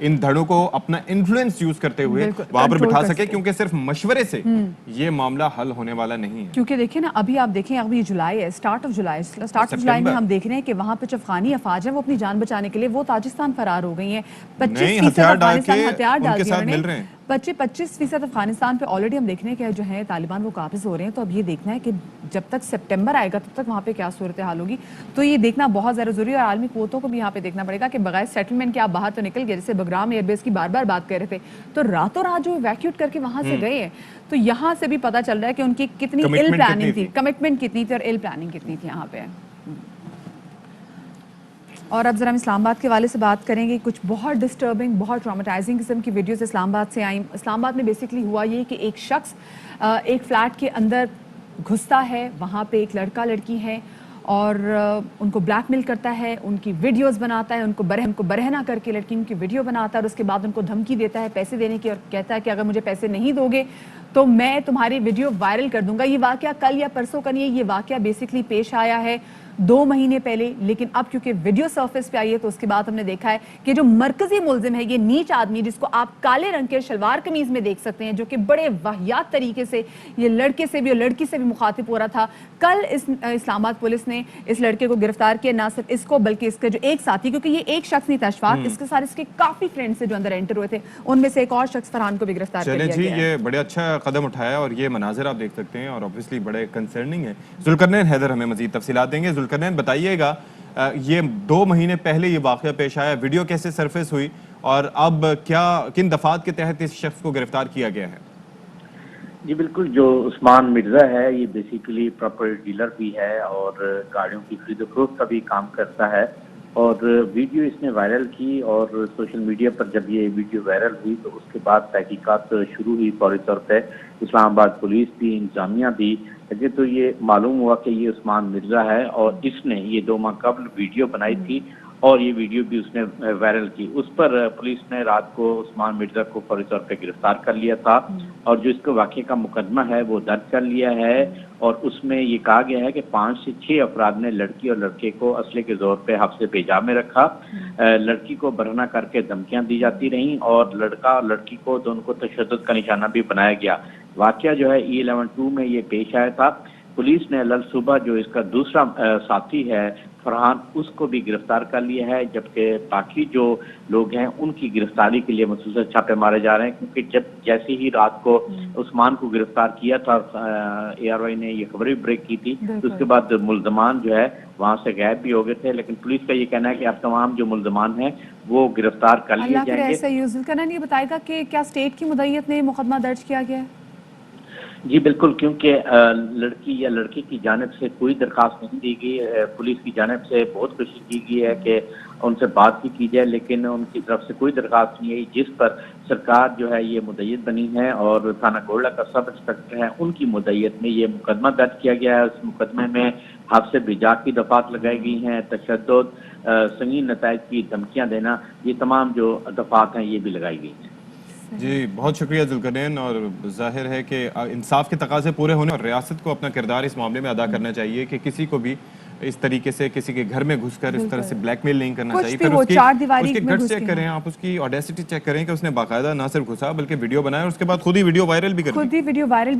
ان دھڑوں کو اپنا انفلوئنس یوز کرتے ہوئے بالکل، وہاں پر کنٹرول بٹھا کر سکے، سکے۔ کیونکہ صرف مشورے سے یہ معاملہ حل ہونے والا نہیں ہے۔ کیونکہ دیکھیں نا، ابھی آپ دیکھیں ابھی جولائی ہے، سٹارٹ آف جولائی میں ہم دیکھ رہے ہیں کہ وہاں پہ جو افغانی افواج ہیں وہ اپنی جان بچانے کے لیے وہ تاجستان فرار ہو گئی ہیں۔ 25% ہتھیار ڈال افغانستان کے ہتھیار ان ڈال کے دیے ساتھ انہوں مل نے، رہے ہیں۔ 25% افغانستان پہ آلریڈی ہم دیکھ رہے ہیں کہ جو ہے طالبان وہ قابض ہو رہے ہیں۔ تو اب یہ دیکھنا ہے کہ جب تک سپٹمبر آئے گا تب تک وہاں پہ کیا صورتحال ہوگی، تو یہ دیکھنا بہت زیادہ ضروری ہے، اور عالمی قوتوں کو بھی یہاں پہ دیکھنا پڑے گا کہ بغیر سیٹلمنٹ کے آپ باہر تو نکل گئے، جیسے بگرام ایئر بیس کی بار بار بات کر رہے تھے، تو راتوں رات جو ایویکیوٹ کر کے وہاں سے گئے ہیں، تو یہاں سے بھی پتہ چل رہا ہے کہ ان کی کتنی ill planning تھی، کمٹمنٹ کتنی تھی اور ill planning کتنی تھی یہاں پہ۔ اور اب ذرا ہم اسلام آباد کے والے سے بات کریں گے۔ کچھ بہت ڈسٹربنگ، بہت ٹراماٹائزنگ قسم کی ویڈیوز اسلام آباد سے آئیں۔ اسلام آباد میں بیسکلی ہوا یہ کہ ایک شخص ایک فلیٹ کے اندر گھستا ہے، وہاں پہ ایک لڑکا لڑکی ہے اور ان کو بلیک میل کرتا ہے، ان کی ویڈیوز بناتا ہے، ان کو برہنہ کر کے لڑکی ان کی ویڈیو بناتا ہے، اور اس کے بعد ان کو دھمکی دیتا ہے پیسے دینے کی، اور کہتا ہے کہ اگر مجھے پیسے نہیں دو گے تو میں تمہاری ویڈیو وائرل کر دوں گا۔ یہ واقعہ کل یا پرسوں کا نہیں ہے، یہ واقعہ بیسکلی پیش آیا ہے 2 مہینے پہلے، لیکن اب کیونکہ ویڈیو سرفیس پہ آئی ہے تو اس کے بعد ہم نے دیکھا ہے کہ جو مرکزی ملزم ہے، یہ نیچ آدمی جس کو آپ کالے رنگ کے شلوار قمیض میں دیکھ سکتے ہیں، جو کہ بڑے واہیات طریقے سے یہ لڑکے سے بھی اور لڑکی سے بھی مخاطب ہو رہا تھا، کل اسلام آباد پولیس نے اس لڑکے کو گرفتار کیا۔ نہ صرف اس کو بلکہ اس کے جو ایک ساتھی، کیونکہ یہ ایک شخص نہیں تھا اشفاق، اس کے ساتھ اس کے کافی فرینڈز سے جو اندر انٹر ہوئے تھے، ان میں سے ایک اور شخص فرحان کو بھی گرفتار کر لیا گیا ہے۔ چلیں جی، یہ بڑے اچھا قدم اٹھایا اور یہ مناظر آپ دیکھ سکتے ہیں اور obviously بڑے کنسرننگ ہیں۔ ذوالقرنین حیدر ہمیں مزید تفصیلات دیں گے۔ ذوالقرنین بتائیے گا، یہ 2 مہینے پہلے یہ واقعہ پیش آیا، ویڈیو کیسے سرفیس ہوئی اور اب کیا کن دفعات کے تحت اس شخص کو گرفتار کیا گیا ہے؟ جی بالکل، جو عثمان مرزا ہے یہ بیسیکلی پراپرٹی ڈیلر بھی ہے اور گاڑیوں کی خرید و فروخت کا بھی کام کرتا ہے، اور ویڈیو اس نے وائرل کی، اور سوشل میڈیا پر جب یہ ویڈیو وائرل ہوئی تو اس کے بعد تحقیقات شروع ہوئی فوری طور پہ۔ اسلام آباد پولیس بھی، انتظامیہ بھی، تو یہ معلوم ہوا کہ یہ عثمان مرزا ہے اور اس نے یہ 2 ماہ قبل ویڈیو بنائی تھی اور یہ ویڈیو بھی اس نے وائرل کی۔ اس پر پولیس نے رات کو عثمان مرزا کو فوری طور پہ گرفتار کر لیا تھا، اور جو اس کے واقعے کا مقدمہ ہے وہ درج کر لیا ہے، اور اس میں یہ کہا گیا ہے کہ 5 سے 6 افراد نے لڑکی اور لڑکے کو اسلحے کے زور پہ حبس بیجا میں رکھا، لڑکی کو برہنہ کر کے دھمکیاں دی جاتی رہیں، اور لڑکا اور لڑکی کو دونوں کو تشدد کا نشانہ بھی بنایا گیا۔ واقعہ جو ہے E11-2 میں یہ پیش آیا تھا۔ پولیس نے لل صبح جو اس کا دوسرا ساتھی ہے فرحان، اس کو بھی گرفتار کر لیا ہے، جبکہ باقی جو لوگ ہیں ان کی گرفتاری کے لیے مخصوص چھاپے مارے جا رہے ہیں، کیونکہ جیسے ہی رات کو عثمان کو گرفتار کیا تھا ARY نے یہ خبر بھی بریک کی تھی، اس کے بعد ملزمان جو ہے وہاں سے غائب بھی ہو گئے تھے، لیکن پولیس کا یہ کہنا ہے کہ اب تمام جو ملزمان ہیں وہ گرفتار کر لیے جائیں گے۔ ایسا یوزل کرنا نہیں بتائے گا کہ کیا اسٹیٹ کی مدعیت نے مقدمہ درج کیا گیا ہے؟ جی بالکل، کیونکہ لڑکی یا لڑکے کی جانب سے کوئی درخواست نہیں دی گئی، پولیس کی جانب سے بہت کوشش کی گئی ہے کہ ان سے بات بھی کی جائے، لیکن ان کی طرف سے کوئی درخواست نہیں آئی، جس پر سرکار جو ہے یہ مدعیت بنی ہے، اور تھانہ گولڈا کا سب انسپکٹر ہے ان کی مدعیت میں یہ مقدمہ درج کیا گیا ہے۔ اس مقدمے میں حبس بیجا کی دفعات لگائی گئی ہیں، تشدد، سنگین نتائج کی دھمکیاں دینا، یہ تمام جو دفعات ہیں یہ بھی لگائی گئی ہیں۔ جی بہت شکریہ ذوالقرنین، اور ظاہر ہے کہ انصاف کے تقاضے پورے ہونے اور ریاست کو اپنا کردار اس معاملے میں ادا کرنا چاہیے کہ کسی کو بھی اس طریقے سے کسی کے گھر میں گھس کر اس طرح سے بلیک میل نہیں کرنا چاہیے۔ پھر اس کے گھر چیک کریں، آپ اس کی آڈیسٹی چیک کریں کہ اس نے باقاعدہ نہ صرف گھسا بلکہ ویڈیو بنایا اور اس کے بعد خود ہی ویڈیو وائرل بھی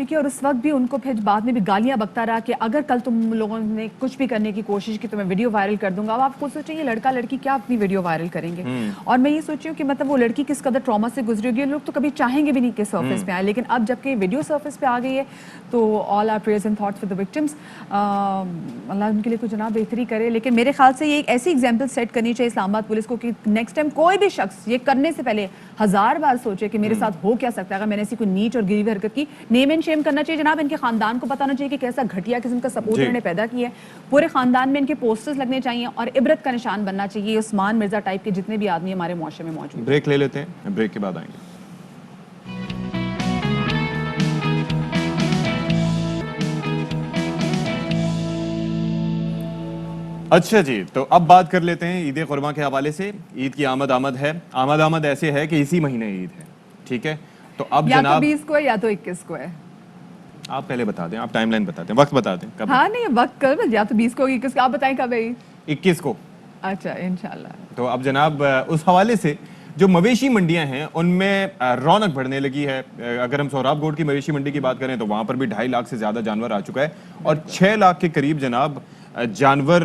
کی، اور اس وقت بھی ان کو پھر بعد میں بھی گالیاں بکتا رہا کہ اگر کل تم لوگوں نے کچھ بھی کرنے کی کوشش کی تو میں ویڈیو وائرل کر دوں گا۔ اب آپ خود سوچیں یہ لڑکا لڑکی کیا اپنی ویڈیو وائرل کریں گے، اور میں یہ سوچ رہی ہوں کہ مطلب وہ لڑکی کس قدر ٹراما سے گزری ہوگی، لوگ تو کبھی چاہیں گے بھی نہیں کہ سرفیس پہ آئے، لیکن اب جب کہ ویڈیو سرفیس پہ آ گئی ہے تو all our prayers and thoughts for the victims, اللہ ان کے لیے کوئی جناب بہتری کرے۔ لیکن میرے خیال سے یہ ایک ایسی ایگزامپل سیٹ کرنی چاہیے اسلام آباد پولیس کو کہ نیکسٹ ٹائم کوئی بھی شخص یہ کرنے سے پہلے 1000 بار سوچے کہ میرے ساتھ ہو کیا سکتا ہے اگر میں نے ایسی کوئی نیچ اور گری ہوئی حرکت کی۔ نیم اینڈ شیم کرنا چاہیے جناب، ان کے خاندان کو پتہ ہونا چاہیے کہ کیسا گھٹیا قسم کا سپورٹ انہوں نے پیدا کیا ہے، پورے خاندان میں ان کے پوسٹرز لگنے چاہیے اور عبرت کا نشان بننا چاہیے عثمان مرزا ٹائپ کے جتنے بھی آدمی ہمارے معاشرے میں موجود ہیں۔ بریک لے لیتے ہیں، بریک کے بعد آئیں گے۔ اچھا جی، تو اب بات کر لیتے ہیں عید قرباں کے حوالے سے۔ عید کی آمد ہے، آمد ایسے ہے کہ اسی مہینے عید ہے، ٹھیک ہے؟ تو اب یا جناب تو 20 کو ہے یا تو 21 کو ہے، آپ پہلے بتا دیں، آپ ٹائم لائن بتا دیں، وقت بتا دیں کب۔ ہاں نہیں وقت کر یا تو 20 کو 21 کو، آپ بتائیں کب ہے عید؟ 21 کو۔ اچھا انشاءاللہ۔ تو اب جناب اس حوالے سے جو مویشی منڈیاں ہیں ان میں رونق بڑھنے لگی ہے. اگر ہم سہراب گوڑ کی مویشی منڈی کی بات کریں تو وہاں پر بھی 2.5 لاکھ سے زیادہ جانور آ چکا ہے اور 6 لاکھ کے قریب جناب جانور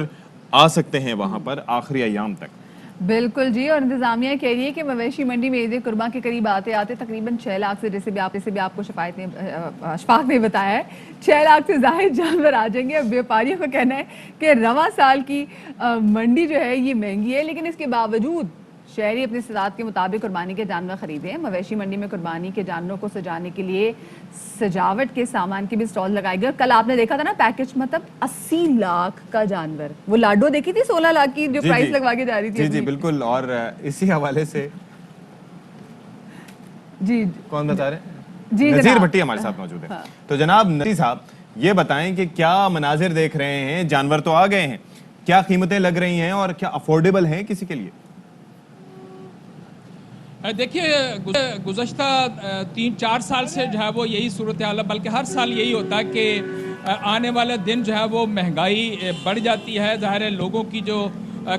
آ سکتے ہیں وہاں پر آخری ایام تک. بالکل جی. اور انتظامیہ کہہ رہی ہے کہ مویشی منڈی میں عید قرباں کے قریب آتے آتے تقریباً 6 لاکھ سے جیسے بھی آپ کو اشفاق نے بتایا ہے 6 لاکھ سے زائد جانور آ جائیں گے. اب بیوپاریوں کا کہنا ہے کہ رواں سال کی منڈی جو ہے یہ مہنگی ہے لیکن اس کے باوجود شہری اپنی استطاعت کے مطابق قربانی کے جانور خریدے ہیں. مویشی منڈی میں قربانی کے جانوروں کو سجانے کے لیے سجاوٹ کے سامان کے بھی سٹال لگائے گئے. کل آپ نے دیکھا تھا نا پیکج مطلب 80 لاکھ کا جانور. وہ لاڈو دیکھی تھی 16 لاکھ کی جو پرائس لگوا کے جا رہی تھی. جی بالکل. اور اسی حوالے سے جی کون بتا رہے ہیں؟ جی نذیر بھٹی ہمارے ساتھ موجود ہے. تو جناب نذیر صاحب یہ بتائیں کہ کیا مناظر دیکھ رہے ہیں؟ جانور تو آ گئے ہیں, کیا قیمتیں لگ رہی ہیں اور کیا افورڈیبل ہیں کسی کے لیے؟ دیکھیے گزشتہ 3-4 سال سے جو ہے وہ یہی صورتحال ہے, بلکہ ہر سال یہی ہوتا ہے کہ آنے والے دن جو ہے وہ مہنگائی بڑھ جاتی ہے. ظاہر ہے لوگوں کی جو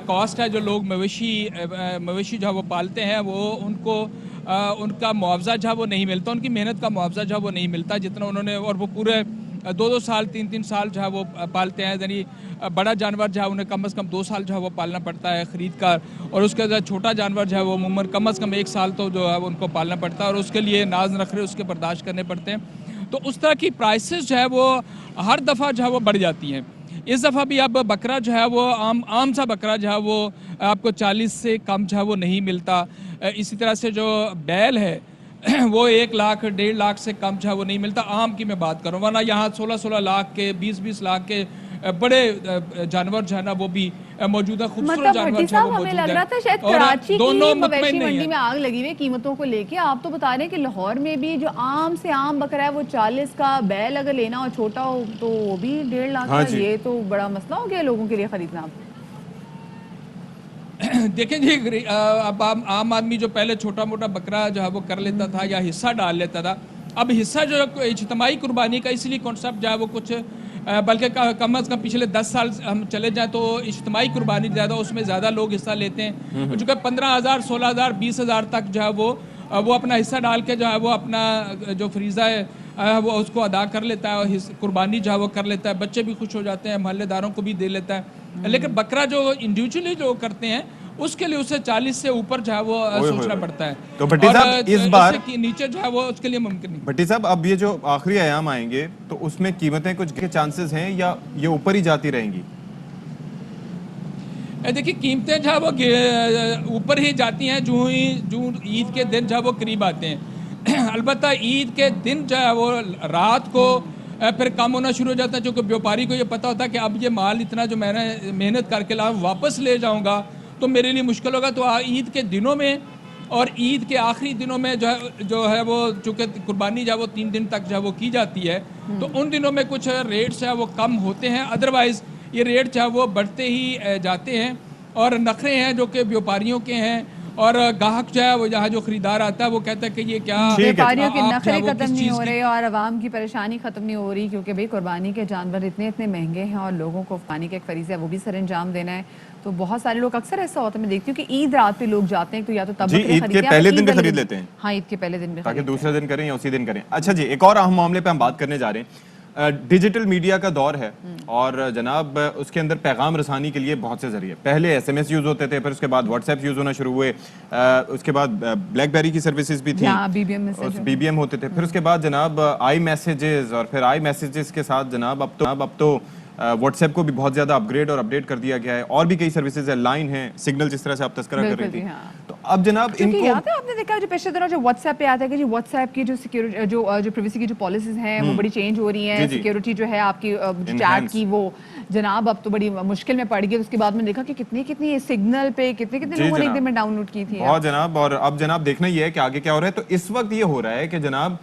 کاسٹ ہے, جو لوگ مویشی جو ہے وہ پالتے ہیں وہ ان کا معاوضہ جو ہے وہ نہیں ملتا, ان کی محنت کا معاوضہ جو ہے وہ نہیں ملتا جتنا انہوں نے, اور وہ پورے 2 سال 3 سال جو ہے وہ پالتے ہیں. یعنی بڑا جانور جو ہے انہیں کم از کم 2 سال جو ہے وہ پالنا پڑتا ہے خرید کر, اور اس کے بعد چھوٹا جانور جو ہے وہ عموماً کم از کم 1 سال تو جو ہے وہ ان کو پالنا پڑتا ہے, اور اس کے لیے ناز نخرے اس کے برداشت کرنے پڑتے ہیں. تو اس طرح کی پرائسز جو ہے وہ ہر دفعہ جو ہے وہ بڑھ جاتی ہیں. اس دفعہ بھی اب بکرا جو ہے وہ عام سا بکرا جو ہے وہ آپ کو 40 سے کم جو ہے وہ نہیں ملتا. اسی طرح سے جو بیل ہے وہ 1 لاکھ 1.5 لاکھ سے کم جو ہے وہ نہیں ملتا, عام کی میں بات کروں, ورنہ یہاں 16 لاکھ کے 20 لاکھ کے بڑے جانور جو ہے نا وہ بھی موجود ہے, خوبصورت جانور جو ہے وہ موجود ہے. ہمیں لگ رہا تھا شاید کراچی کی مویشی منڈی میں آگ لگی ہوئی قیمتوں کو لے کے. آپ تو بتا رہے ہیں کہ لاہور میں بھی جو عام سے عام بکرا ہے وہ 40 کا, بیل اگر لینا ہو چھوٹا ہو تو وہ بھی 1.5 لاکھ کا. یہ تو بڑا مسئلہ ہو گیا لوگوں کے لیے خریدنا. دیکھیں جی, اب عام آدمی جو پہلے چھوٹا موٹا بکرا جو ہے وہ کر لیتا تھا یا حصہ ڈال لیتا تھا, اب حصہ جو اجتماعی قربانی کا اس لیے کانسیپٹ جو ہے وہ کچھ, بلکہ کم از کم پچھلے 10 سال ہم چلے جائیں تو اجتماعی قربانی زیادہ, اس میں زیادہ لوگ حصہ لیتے ہیں. چونکہ 15,000 16,000 20,000 تک جو ہے وہ اپنا حصہ ڈال کے جو ہے وہ اپنا جو فریضہ ہے وہ اس کو ادا کر لیتا ہے, اور قربانی جو ہے وہ کر لیتا ہے. بچے بھی خوش ہو جاتے ہیں, محلے داروں کو بھی دے لیتا ہے. لیکن بکرا جو انڈیویجولی جو کرتے ہیں اس کے لیے اسے 40 سے اوپر جو ہے وہ سوچنا پڑتا ہے. تو بھٹی صاحب اس بار نیچے جو ہے وہ اس کے لیے ممکن نہیں. بھٹی صاحب اب یہ جو آخری ایام آئیں گے تو اس میں قیمتیں کچھ کے چانسز ہیں یا یہ اوپر ہی جاتی رہیں گی؟ دیکھیے قیمتیں جو ہے وہ اوپر ہی جاتی ہیں جو عید کے دن جو ہے وہ قریب آتے ہیں. البتہ عید کے دن جو ہے وہ رات کو پھر کم ہونا شروع ہو جاتا ہے, چونکہ بیوپاری کو یہ پتہ ہوتا ہے کہ اب یہ مال اتنا جو میں نے محنت کر کے لاؤں واپس لے جاؤں گا تو میرے لیے مشکل ہوگا. تو عید کے دنوں میں اور عید کے آخری دنوں میں جو ہے وہ چونکہ قربانی جو ہے وہ 3 دن تک جو ہے وہ کی جاتی ہے, تو ان دنوں میں کچھ ریٹس جو ہے وہ کم ہوتے ہیں. ادروائز یہ ریٹ جو ہے وہ بڑھتے ہی جاتے ہیں, اور نخرے ہیں جو کہ بیوپاریوں کے ہیں, اور گاہک جو ہے وہ جہاں جو خریدار آتا ہے وہ کہتا ہے کہ یہ کیا بیوپاریوں کے نخرے ختم نہیں ہو رہے اور عوام کی پریشانی ختم نہیں ہو رہی, کیونکہ بھئی قربانی کے جانور اتنے مہنگے ہیں اور لوگوں کو قربانی کا ایک فریضہ ہے وہ بھی سر انجام دینا ہے. تو بہت سارے لوگ اکثر ایسا ہوتا ہے, میں دیکھتی ہوں کہ عید رات پہ لوگ جاتے ہیں تو یا تو تب بکرے عید کے پہلے دن بھی خرید لیتے ہیں. ہاں عید کے پہلے دن بھی, تاکہ دوسرے دن کریں یا اسی دن کریں. اچھا جی, ایک اور اہم معاملے پہ ہم بات کرنے جا رہے ہیں. ڈیجیٹل میڈیا کا دور ہے اور جناب اس کے اندر پیغام رسانی کے لیے بہت سے ذریعے. پہلے SMS یوز ہوتے تھے, پھر اس کے بعد واٹس ایپ یوز ہونا شروع ہوئے, اس کے بعد بلیک بیری کی سروسز بھی تھیں, BBM ہوتے تھے, پھر اس کے بعد جناب آئی میسیجز, اور پھر آئی میسیجز کے ساتھ جناب اب تو واٹس ایپ کو بھی بہت زیادہ اپگریڈ اور اپڈیٹ کر دیا گیا ہے, اور بھی کئی سروسز ہیں, لائن ہیں, سگنل جس طرح سے آپ تذکرہ کر رہی تھی. تو اب جناب ان کو یاد ہے آپ نے دیکھا جو پچھلے دنوں جو واٹس ایپ پہ آتا ہے کہ جی واٹس ایپ کی جو سیکیورٹی جو پرائیویسی کی جو پالیسیز ہیں وہ بڑی چینج ہو رہی ہیں, سیکیورٹی جو ہے آپ کی چیٹ کی وہ جناب اب تو بڑی مشکل میں پڑ گئی. اس کے بعد میں دیکھا کہ کتنی سگنل پہ کتنے لوگوں نے ایک دن میں ڈاؤن لوڈ کی تھی. بہت جناب, اور اب جناب دیکھنا یہ ہے کہ آگے کیا ہو رہا ہے. تو اس وقت یہ ہو رہا ہے کہ جناب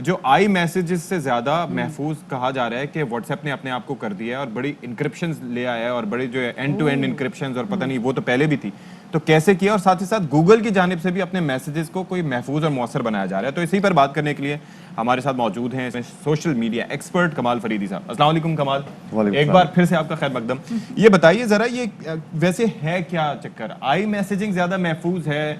جو آئی میسیجز سے زیادہ محفوظ کہا جا رہا ہے کہ واٹس ایپ نے اپنے آپ کو کر دیا ہے اور بڑی انکرپشنز لے آیا ہے, اور بڑی جو ہے اینڈ ٹو اینڈ انکرپشنز, اور پتہ نہیں وہ تو پہلے بھی تھی, تو کیسے کیا, اور ساتھ ہی ساتھ گوگل کی جانب سے بھی اپنے میسیجز کو کوئی محفوظ اور مؤثر بنایا جا رہا ہے. تو اسی پر بات کرنے کے لیے ہمارے ساتھ موجود ہیں سوشل میڈیا ایکسپرٹ کمال فریدی صاحب. السلام علیکم کمال, ایک بار پھر سے آپ کا خیر مقدم. یہ بتائیے ذرا یہ ویسے ہے کیا چکر, آئی میسیجنگ زیادہ محفوظ ہے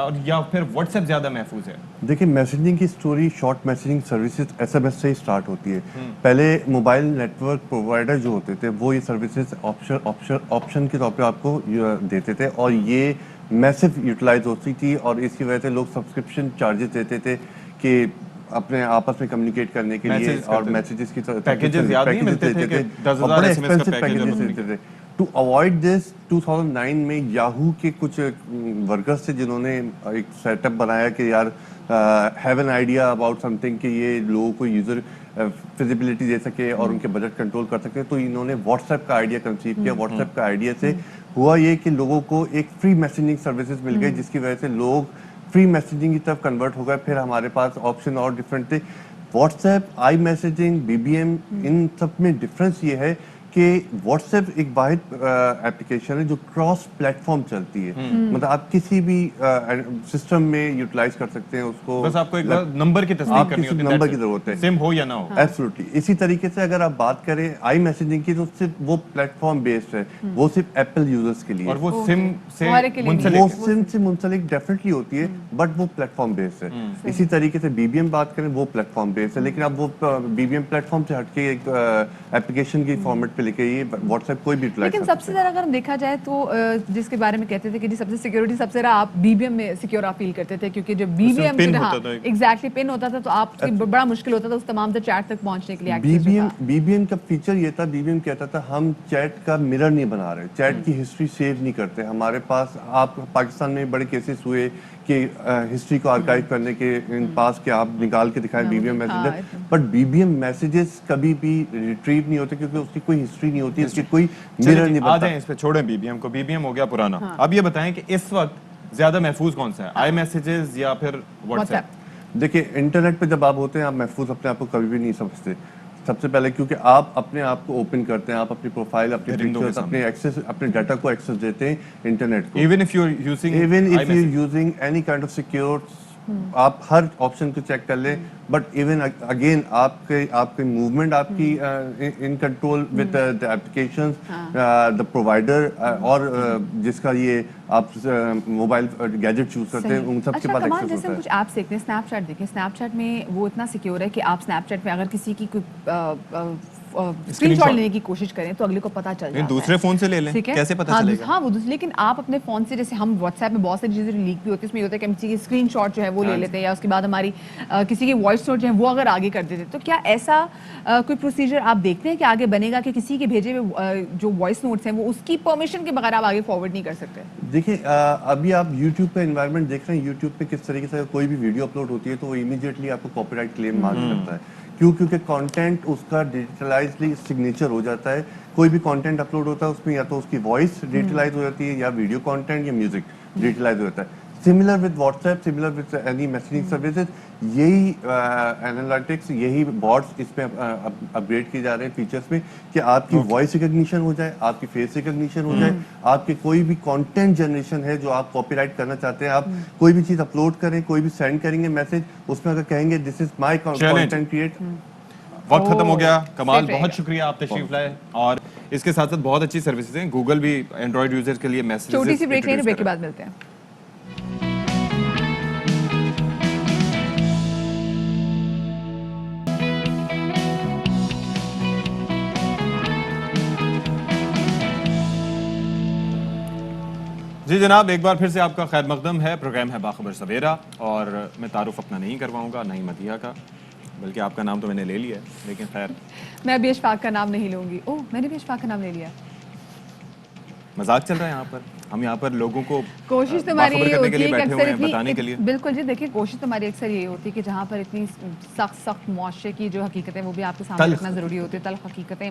اور یا پھر واٹس ایپ زیادہ محفوظ ہے؟ دیکھیں میسیجنگ کی story short messaging services SMS سے ہی سٹارٹ ہوتی ہے. پہلے موبائل نیٹ ورک پرووائڈر جو ہوتے تھے وہ یہ سروسز آپشن کے طور پہ آپ کو دیتے تھے اور یہ میسو یوٹیلائز ہوتی تھی اور اس کی وجہ سے لوگ سبسکرپشن چارجز دیتے تھے کہ اپنے آپس میں کمیونیکیٹ کرنے کے لیے اور میسیجز کی پیکیجز یاد نہیں ملتے تھے کہ 10,000 SMS کا پیکیج دیتے تھے. ٹو اوائڈ دس 2009 میں یاہو کے کچھ ورکرز تھے جنہوں نے ایک سیٹ اپ بنایا کہ یار have an idea about some thing کہ یہ لوگوں کو یوزر فیزیبلٹی دے سکے اور ان کے بجٹ کنٹرول کر سکے. تو انہوں نے واٹس ایپ کا آئیڈیا کنسیو کیا. واٹس ایپ کا آئیڈیا سے ہوا یہ کہ لوگوں کو ایک فری میسیجنگ سروسز مل گئی جس کی وجہ سے لوگ فری میسیجنگ کی طرف کنورٹ ہو گئے. پھر ہمارے پاس آپشن اور ڈفرینٹ تھے. واٹس ایپ, آئی میسیجنگ, BBM, ان سب میں ڈفرینس یہ ہے کہ واٹس ایپ ایک واحد اپلیکیشن ہے جو کراس پلیٹ فارم چلتی ہے. مطلب آپ کسی بھی سسٹم میں یوٹیلائز کر سکتے ہیں اس کو, بس آپ کو ایک نمبر کی تصدیق کرنی ہوتی ہے, نمبر کی ضرورت ہے, سم ہو یا نہ ہو. ایبسولوٹلی. اسی طریقے سے اگر آپ بات کریں آئی میسیجنگ کی تو صرف وہ پلیٹ فارم بیسڈ ہے, وہ صرف ایپل یوزرز کے لیے, اور وہ سم سے منسلک ڈیفینیٹلی ہوتی ہے بٹ وہ پلیٹ فارم بیسڈ ہے. اسی طریقے سے BBM بات کریں وہ پلیٹ فارم بیسڈ ہے, لیکن اب وہ BBM پلیٹ فارم سے ہٹ کے ایک اپلیکیشن کی فارمیٹ پہ لے کے یہ واٹس ایپ کوئی بھی یوٹیلائز. لیکن سب سے زیادہ اگر ہم دیکھا جائے تو جس کے بارے میں کہتے تھے کہ جی سب سے سیکیورٹی سب سے زیادہ آپ BBM میں سیکیور آپ فیل کرتے تھے, کیونکہ جب BBM ایگزیکٹلی پن ہوتا تھا تو آپ کی بڑا مشکل ہوتا تھا اس تمام چیٹ تک پہنچنے کے لیے. BBM کا فیچر یہ تھا, BBM کہتا تھا ہم چیٹ کا مرر نہیں بنا رہے, چیٹ کی ہسٹری سیو نہیں کرتے. ہمارے پاس آپ پاکستان میں بڑے کیسز ہوئے کہ ہسٹری کو آرکائیو کرنے کے ان پاس کے آپ نکال کے دکھائیں BBM messages, but BBM messages کبھی بھی ریٹریو نہیں ہوتے کیونکہ اس کی کوئی ہسٹری نہیں ہوتی, اس کی کوئی مرر نہیں بنتا. آ جائیں اس پہ, چھوڑیں BBM کو, BBM ہو گیا پرانا. اب یہ بتائیں کہ اس وقت زیادہ محفوظ کون سا ہے, آئی میسیجز یا پھر واٹس ایپ؟ دیکھیں انٹرنیٹ پہ جب آپ ہوتے ہیں آپ محفوظ اپنے آپ کو کبھی بھی نہیں سمجھتے. سب سے پہلے کیونکہ آپ اپنے آپ کو اوپن کرتے ہیں, آپ اپنی پروفائل, اپنے پکچرز, اپنے ایکسس, اپنے ڈیٹا کو ایکسس دیتے ہیں انٹرنیٹ کو. Even if you are using any kind of secure, آپ ہر آپشن کو چیک کر لیں, بٹ ایون اگین آپ کے موومنٹ آپ کی in control with the applications, the provider اور جس کا یہ آپ موبائل گیجٹ چوز کرتے ہیں ان سب کے پاس ایکسس جیسے ہوتا ہے. کچھ ایپس دیکھتے ہیں, اسنیپ چیٹ دیکھیں, اسنیپ چیٹ میں وہ اتنا سیکیور ہے کہ آپ اسنیپ چیٹ میں اگر کسی کی کوئی اسکرین شاٹ لینے کی کوشش کریں تو اگلے کو پتہ چل جاتا ہے. دوسرے فون سے لے لیں, کیسے پتہ چلے گا؟ ہاں وہ لیکن آپ اپنے فون سے, جیسے ہم واٹس ایپ میں بہت ساری چیزیں لیک بھی ہوتی ہے, اس میں یہ ہوتا ہے کہ ہم کسی کی اسکرین شاٹ جو ہے وہ لے لیتے ہیں یا اس کے بعد ہماری کسی کی وائس نوٹ جو ہے وہ اگر آگے کر دیتے, تو کیا ایسا کوئی پروسیجر آپ دیکھتے ہیں کہ آگے بنے گا کہ کسی کے بھیجے ہوئے جو وائس نوٹس ہیں وہ اس کی پرمیشن کے بغیر آپ آگے فارورڈ نہیں کر سکتے؟ دیکھیں ابھی آپ یوٹیوب کا انوائرمنٹ دیکھ رہے ہیں, یوٹیوب پہ کس طریقے سے کوئی بھی ویڈیو اپلوڈ ہوتی ہے تو وہ امیڈیٹلی آپ کو کاپی رائٹ کلیم مارک کرتا ہے. کیونکہ کانٹینٹ اس کا ڈیجیٹلائزلی سگنیچر ہو جاتا ہے. کوئی بھی کانٹینٹ اپلوڈ ہوتا ہے اس میں یا تو اس کی وائس ڈیجیٹلائز ہو جاتی ہے یا ویڈیو کانٹینٹ یا میوزک ڈیجیٹلائز ہو جاتا ہے. Similar with what's app, similar with any messaging services, یہی انالیٹکس, یہی بارڈس اس میں اپ گریڈ کیے جا رہے ہیں فیچرس میں کہ آپ کی وائس ریکگنیشن ہو جائے, آپ کی فیس ریکگنیشن ہو جائے, آپ کے کوئی بھی کانٹینٹ جنریشن ہے جو آپ کاپی رائٹ کرنا چاہتے ہیں, آپ کوئی بھی چیز اپلوڈ کریں, کوئی بھی سینڈ کریں گے میسج, اس میں اگر کہیں گے دس از مائی کانٹینٹ کریٹ. وقت ختم ہو گیا. کمال, بہت شکریہ آپ تشریف لائے, اور اس کے ساتھ ساتھ بہت اچھی سروسز ہیں. گوگل بھی اینڈرائڈ یوزر کے لیے میسیجز. چھوٹی سی بریک لیں, بریک کے بعد ملتے ہیں. جی جناب, ایک بار پھر سے آپ کا خیر مقدم ہے. پروگرام ہے باخبر سویرا, اور میں تعارف اپنا نہیں کرواؤں گا, نہ ہی مدیحہ کا, بلکہ آپ کا نام تو میں نے لے لیا ہے, لیکن خیر میں ابھی اشفاق کا نام نہیں لوں گی. اوہ میں نے بھی اشفاق کا نام لے لیا. مذاق چل رہا ہے یہاں پر, ہم یہاں پر لوگوں کو کوشش تمہاری یہ ہوتی ہے کہ اکثر بتانے کے لیے. بالکل جی, دیکھیں کوشش تمہاری اکثر یہ ہوتی ہے کہ جہاں پر اتنی سخت معاشرے کی جو حقیقتیں وہ بھی آپ کے سامنے رکھنا ضروری ہوتی ہے, تلخ حقیقتیں,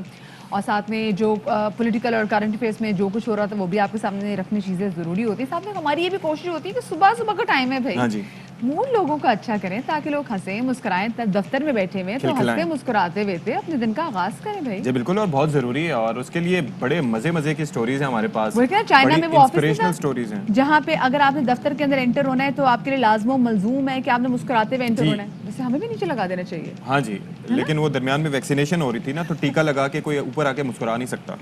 اور ساتھ میں جو پولیٹیکل اور کرنٹ افیئرس میں جو کچھ ہو رہا تھا وہ بھی آپ کے سامنے رکھنی چیزیں ضروری ہوتی ہے. ساتھ میں ہماری یہ بھی کوشش ہوتی ہے کہ صبح صبح کا ٹائم ہے بھائی, موڈ لوگوں کا اچھا کریں تاکہ لوگ ہنسیں مسکرائیں. دفتر میں بیٹھے ہوئے تو ہنستے مسکراتے ہوئے اپنے دن کا آغاز کریں بھائی. جی بالکل, اور بہت ضروری ہے, اور اس کے لیے بڑے مزے کی سٹوریز ہیں ہمارے پاس. چائنا میں وہ انسپریشنل سٹوریز ہیں جہاں پہ اگر آپ نے دفتر کے اندر انٹر ہونا ہے تو آپ کے لیے لازم و ملزوم ہے کہ آپ نے مسکراتے ہوئے انٹر ہونا ہے, جسے ہمیں بھی نیچے لگا دینا چاہیے. ہاں جی, لیکن وہ درمیان میں ویکسینیشن ہو رہی تھی نا, تو ٹیکا لگا کے کوئی اوپر آ کے مسکرا نہیں سکتا.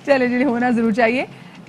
چلے جی, ہونا ضرور چاہیے.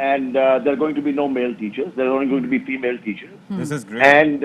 And there are going to be no male teachers. There are only going to be female teachers. This is great. And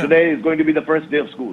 today is going to be the first day of school.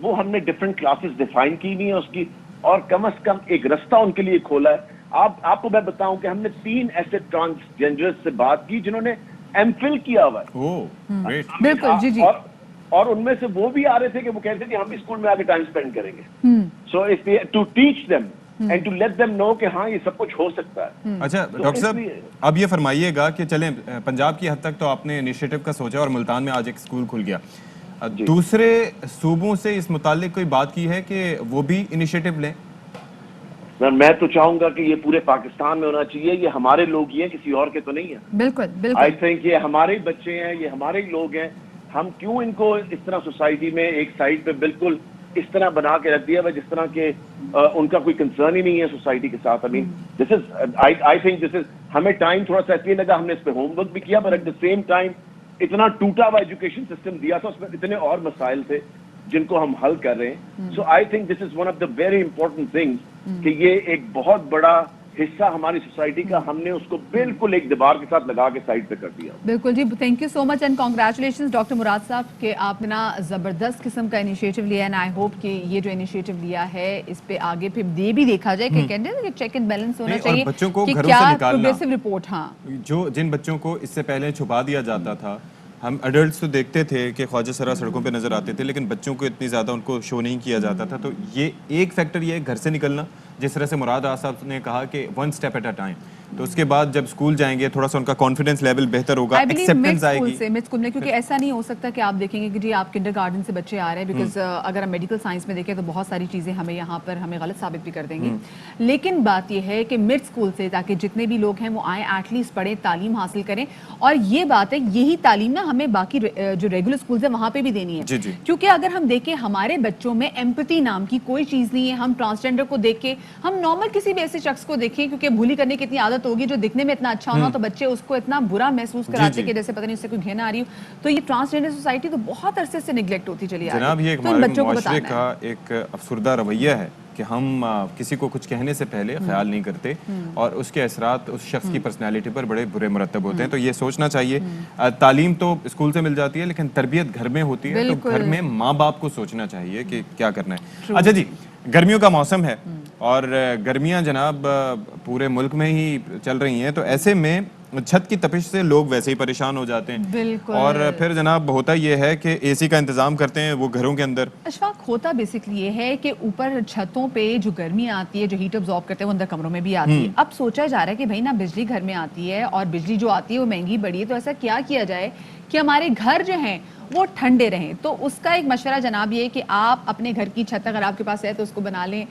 وہ ہم نے ڈفرینٹ کلاسز ڈیفائن کی ہوئی ہیں اس کی, اور کم از کم ایک رستہ ان کے لیے کھولا ہے. آپ کو میں بتاؤں کہ ہم نے 3 ایسے ٹرانسجینڈر سے بات کی جنہوں نے ایم فل کیا ہوا ہے. بالکل جی جی. اور ان میں سے وہ بھی آ رہے تھے کہ وہ کہتے تھے کہ ہم بھی اسکول میں آ کے ٹائم اسپینڈ کریں گے. So to teach them and to let them know کہ ہاں یہ سب کچھ ہو سکتا ہے. اچھا ڈاکٹر صاحب, اب یہ فرمائیے گا کہ چلیں پنجاب کی حد تک تو آپ نے انیشیٹو کا سوچا اور ملتان میں آج ایک اسکول کھل گیا, دوسرے صوبوں سے اس متعلق کوئی بات کی ہے کہ وہ بھی انیشیٹو لیں؟ میں تو چاہوں گا کہ یہ پورے پاکستان میں ہونا چاہیے. یہ ہمارے لوگ ہی ہیں, کسی اور کے تو نہیں ہیں. بالکل بالکل. آئی تھنک یہ ہمارے ہی بچے ہیں, یہ ہمارے ہی لوگ ہیں. ہم کیوں ان کو اس طرح سوسائٹی میں ایک سائڈ پہ بالکل اس طرح بنا کے رکھ دیا جس طرح کہ ان کا کوئی کنسرن ہی نہیں ہے سوسائٹی کے ساتھ. I mean, this is, I think this is, ہمیں ٹائم تھوڑا سا اس لیے لگا, ہم نے اس پہ ہوم ورک بھی کیا, پر ایٹ دا سیم ٹائم اتنا ٹوٹا ہوا ایجوکیشن سسٹم دیا تھا, اس میں اتنے اور مسائل تھے جن کو ہم حل کر رہے ہیں. So I think this is one of the very important things کہ یہ ایک بہت بڑا حصہ ہماری سوسائٹی کا ہم نے اس کو بالکل ایک دیوار کے ساتھ لگا کے سائڈ پہ کر دیا. بالکل جی, thank you so much and congratulations doctor Murad صاحب کہ آپ نے نا زبردست قسم کا انیشیٹو لیا ہے, اینڈ آئی ہوپ کہ یہ جو انیشیٹو لیا ہے اس پہ آگے پھر یہ بھی دیکھا جائے کہ کہتے ہیں کہ چیک اینڈ بیلنس ہونا چاہیے کہ کیا پروگریسو رپورٹ. ہاں, جو جن بچوں کو اس سے پہلے چھپا دیا جاتا تھا, ہم ایڈلٹس تو دیکھتے تھے کہ خواجہ سرا سڑکوں پہ نظر آتے تھے, لیکن بچوں کو اتنی زیادہ ان کو شو نہیں کیا جاتا تھا. تو یہ ایک فیکٹر یہ ہے گھر سے نکلنا, جس طرح سے مراد صاحب نے کہا کہ 1 اسٹیپ ایٹ اے ٹائم. تو اس کے بعد جب اسکول جائیں گے تھوڑا سا ان کا کانفیڈنس لیول بہتر ہوگا, ایکسیپٹنس آئے گی مڈ اسکول میں, کیونکہ ایسا نہیں ہو سکتا کہ آپ دیکھیں گے کہ جی آپ کنڈر گارڈن سے بچے آ رہے ہیں, بیکاز اگر ہم میڈیکل سائنس میں دیکھیں تو بہت ساری چیزیں ہمیں یہاں پر ہمیں غلط ثابت بھی کر دیں گی. لیکن بات یہ ہے کہ مڈ اسکول سے تاکہ جتنے بھی لوگ ہیں وہ آئیں, ایٹ لیسٹ پڑھیں, تعلیم حاصل کریں. اور یہ بات ہے, یہی تعلیم نا ہمیں باقی جو ریگولر اسکولز ہیں وہاں پہ بھی دینی ہے, کیونکہ اگر ہم دیکھیں ہمارے بچوں میں ایمپتھی نام کی کوئی چیز نہیں ہے. ہم ٹرانسجینڈر کو دیکھ کے, ہم نارمل کسی بھی ایسے شخص کو دیکھیں, کیونکہ بھولی کرنے کی اتنی عادت ہوگی, جو دکھنے میں اتنا اچھا ہونا تو بچے اس کو اتنا برا محسوس کراتے کہ جیسے پتہ نہیں اس سے کوئی گھن آ رہی ہو. تو یہ ٹرانسجینڈر سوسائٹی تو بہت عرصے سے نیگلیکٹ ہوتی چلی آ رہی ہے. جناب, یہ ہمارے معاشرے کا ایک افسردہ رویہ ہے کہ ہم کسی کو کچھ کہنے سے پہلے خیال نہیں کرتے, اور اس کے اثرات اس شخص کی پرسنالٹی پر بڑے برے مرتب ہوتے ہیں. تو یہ سوچنا چاہیے, تعلیم تو اسکول سے مل جاتی ہے لیکن تربیت گھر میں ہوتی ہے, تو گھر میں ماں باپ کو سوچنا چاہیے کہ کیا کرنا ہے. اچھا جی, گرمیوں کا موسم ہے اور گرمیاں جناب پورے ملک میں ہی چل رہی ہیں, تو ایسے میں چھت کی تپش سے لوگ ویسے ہی پریشان ہو جاتے ہیں, اور پھر جناب ہوتا یہ ہے کہ اے سی کا انتظام کرتے ہیں وہ گھروں کے اندر. اشفاق, ہوتا بیسکلی یہ ہے کہ اوپر چھتوں پہ جو گرمی آتی ہے, جو ہیٹ ابزارب کرتے ہیں وہ اندر کمروں میں بھی آتی ہے. اب سوچا جا رہا ہے کہ بھائی نا بجلی گھر میں آتی ہے اور بجلی جو آتی ہے وہ مہنگی بڑی ہے, تو ایسا کیا جائے کہ ہمارے گھر جو ہیں وہ ٹھنڈے رہیں. تو اس کا ایک مشورہ جناب یہ کہ آپ اپنے گھر کی چھت اگر آپ کے پاس ہے تو اس کو بنا لیں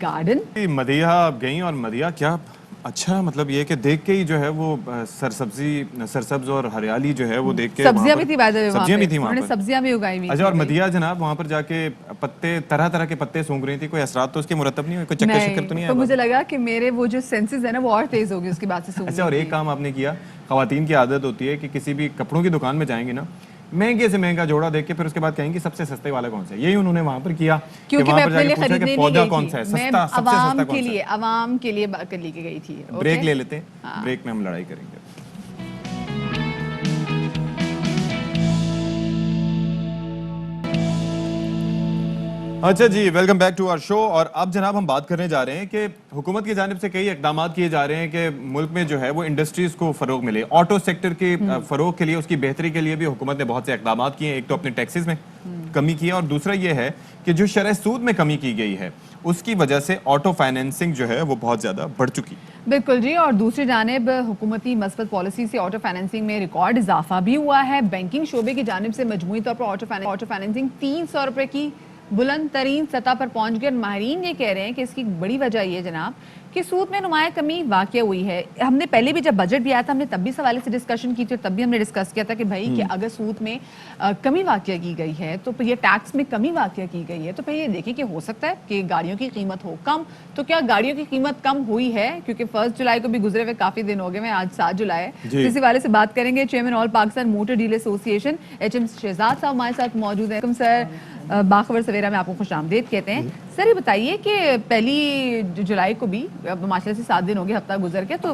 گارڈن. مدیحہ آپ گئیں, اور مدیحہ کیا اچھا, مطلب یہ کہ دیکھ کے ہی جو ہے وہ سرسبز اور ہریالی جو ہے وہ دیکھ کے, سبزیاں بھی تھی, سبزیاں بھی تھی وہاں پر, سبزیاں بھی اگائی ہوئی. اچھا, اور مدیحہ جناب وہاں پر جا کے پتے, طرح طرح کے پتے سونگ رہی تھی, کوئی اثرات تو اس کے مرتب نہیں ہوئے, کوئی چکر شکر تو نہیں آیا؟ تو مجھے لگا کہ میرے وہ جو سینسز ہیں نا وہ اور تیز ہوگی اس کی بات سے. اچھا, اور ایک کام آپ نے کیا, خواتین کی عادت ہوتی ہے کہ کسی بھی کپڑوں کی دکان میں جائیں گے نا, مہنگے سے مہنگا جوڑا دیکھ کے پھر اس کے بعد کہیں گے سب سے سستے والا کون سا ہے. یہی انہوں نے وہاں پر کیا, کیونکہ میں اپنے لیے خریدنے نہیں گئی کون سا ہے تھی, سستا, سب سے سستا کون سا ہے. عوام کے لیے لے کے گئی تھی. بریک لے لیتے ہیں, بریک میں ہم لڑائی کریں گے. اچھا جی, ویلکم بیک ٹو آور شو. اور اب جناب ہم بات کرنے جا رہے ہیں کہ حکومت کی جانب سے کئی اقدامات کیے جا رہے ہیں کہ ملک میں جو ہے وہ انڈسٹریز کو فروغ ملے. آٹو سیکٹر کے فروغ کے لیے, اس کی بہتری کے لیے بھی حکومت نے بہت سے اقدامات کیے ہیں. ایک تو اپنے ٹیکسز میں کمی کی ہے, اور دوسرا یہ ہے کہ جو شرح سود میں کمی کی گئی ہے اس کی وجہ سے آٹو فائنینسنگ جو ہے وہ بہت زیادہ بڑھ چکی. بالکل جی, اور دوسری جانب حکومتی مثبت پالیسی سے آٹو فائنینسنگ میں ریکارڈ اضافہ بھی ہوا ہے. بینکنگ شعبے کی جانب سے مجموعی طور پر آٹو فائنینسنگ 300 روپے کی بلند ترین سطح پر پہنچ گئے. ماہرین یہ کہہ رہے ہیں کہ اس کی بڑی وجہ یہ جناب کہ سود میں نمایاں کمی واقع ہوئی ہے. ہم نے پہلے بھی جب بجٹ بھی آیا تھا ہم نے تب بھی اس حوالے سے ڈسکشن کی تھی, اور تب بھی ہم نے ڈسکس کیا تھا کہ بھائی کہ اگر سود میں کمی واقع کی گئی ہے تو پھر یہ ٹیکس میں کمی واقع کی گئی ہے, تو پھر یہ دیکھیں کہ ہو سکتا ہے کہ گاڑیوں کی قیمت ہو کم. تو کیا گاڑیوں کی قیمت کم ہوئی ہے؟ کیونکہ 1 جولائی کو بھی گزرے ہوئے کافی دن ہو گئے ہیں, آج 7 جولائی ہے. اسی حوالے سے بات کریں گے. چیئرمین آل پاکستان موٹر ڈیلر ایسوسی ایشن HM شہزاد صاحب ہمارے ساتھ موجود ہیں. سر, باخبر سویرا میں آپ کو خوش آمدید کہتے ہیں. سر, یہ بتائیے کہ 1 جولائی کو بھی ماشاءاللہ سے 7 دن ہو گئے, ہفتہ گزر کے, تو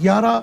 11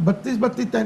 32,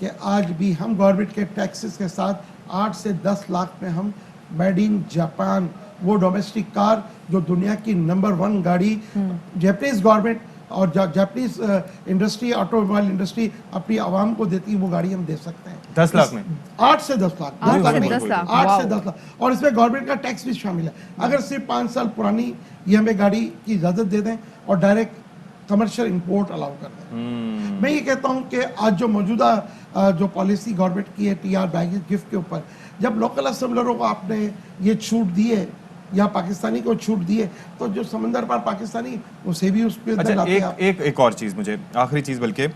کہ آج بھی ہم گورنمنٹ کے ٹیکسز کے ساتھ 8 سے 10 لاکھ میں ہم میڈ ان جاپان وہ ڈومیسٹک کار جو دنیا کی نمبر 1 گاڑی جاپنیز گورنمنٹ اور Japanese industry auto mobile industry اپنی عوام کو دیتی ہے وہ گاڑی ہم دے سکتے ہیں 10 لاکھ میں 8 سے 10 لاکھ 8 سے 10 لاکھ اور اس میں گورنمنٹ کا ٹیکس بھی شامل ہے. اگر صرف 5 سال پرانی یہ ہمیں گاڑی کی اجازت دے دیں اور ڈائریکٹ کمرشل امپورٹ الاؤ کر دیں. میں یہ کہتا ہوں کہ آج جو موجودہ جو پالیسی گورنمنٹ کی ہے ٹی آر بیگیج گفٹ کے اوپر جب لوکل اسمبلروں کو آپ نے یہ چھوٹ دی ہے یا پاکستانی کو چھوٹ دی ہے تو جو سمندر پر پاکستانی اسے بھی اس پہ ایک اور چیز مجھے آخری چیز بلکہ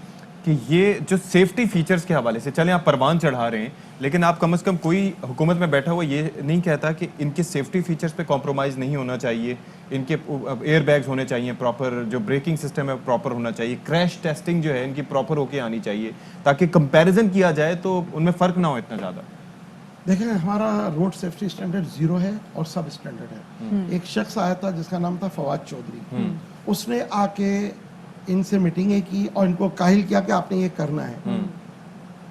کہ یہ جو سیفٹی فیچرز کے حوالے سے چلیں آپ پروان چڑھا رہے ہیں لیکن آپ کم از کم کوئی حکومت میں بیٹھا ہوا یہ نہیں کہتا کہ ان کے سیفٹی فیچرز پہ کمپرومائز نہیں ہونا چاہیے, ان کے ایئر بیگز ہونے چاہیے پراپر, جو بریکنگ سسٹم ہے پراپر ہونا چاہیے, کریش ٹیسٹنگ جو ہے ان کی پراپر ہو کے آنی چاہیے تاکہ کمپیریزن کیا جائے تو ان میں فرق نہ ہو اتنا زیادہ. دیکھیں ہمارا روڈ سیفٹی اسٹینڈرڈ 0 ہے اور سب اسٹینڈرڈ ہے. ایک شخص آیا تھا جس کا نام تھا فواد چودھری, اس نے آ کے ان سے میٹنگیں کی اور ان کو کاہل کیا کہ آپ نے یہ کرنا ہے.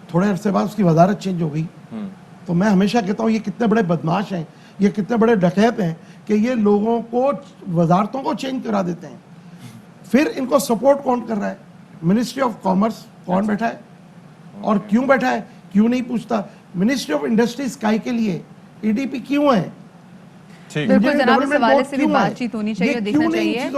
تھوڑے عرصے بعد اس کی وزارت چینج ہو گئی. تو میں ہمیشہ کہتا ہوں یہ کتنے بڑے بدماش ہیں, یہ کتنے بڑے ڈکیت ہیں کہ یہ لوگوں کو وزارتوں کو چینج کرا دیتے ہیں. پھر ان کو سپورٹ کون کر رہا ہے؟ منسٹری آف کامرس کون بیٹھا ہے اور کیوں بیٹھا ہے کیوں نہیں پوچھتا. منسٹری آف انڈسٹریز کائی کے لیے ای ڈی پی کیوں ہے؟ بالکل جناب اس حوالے سے بھی بات چیت ہونی چاہیے, دیکھنا چاہیے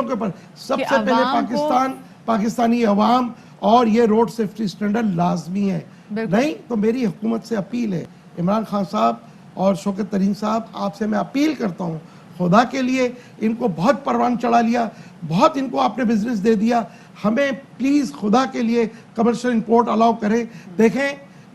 سب سے پہلے پاکستانی عوام اور یہ روڈ سیفٹی اسٹینڈرڈ لازمی ہے. نہیں تو میری حکومت سے اپیل ہے, عمران خان صاحب اور شوکت ترین صاحب آپ سے میں اپیل کرتا ہوں خدا کے لیے ان کو بہت پروان چڑھا لیا, بہت ان کو آپ نے بزنس دے دیا, ہمیں پلیز خدا کے لیے کمرشل امپورٹ الاؤ کریں. دیکھیں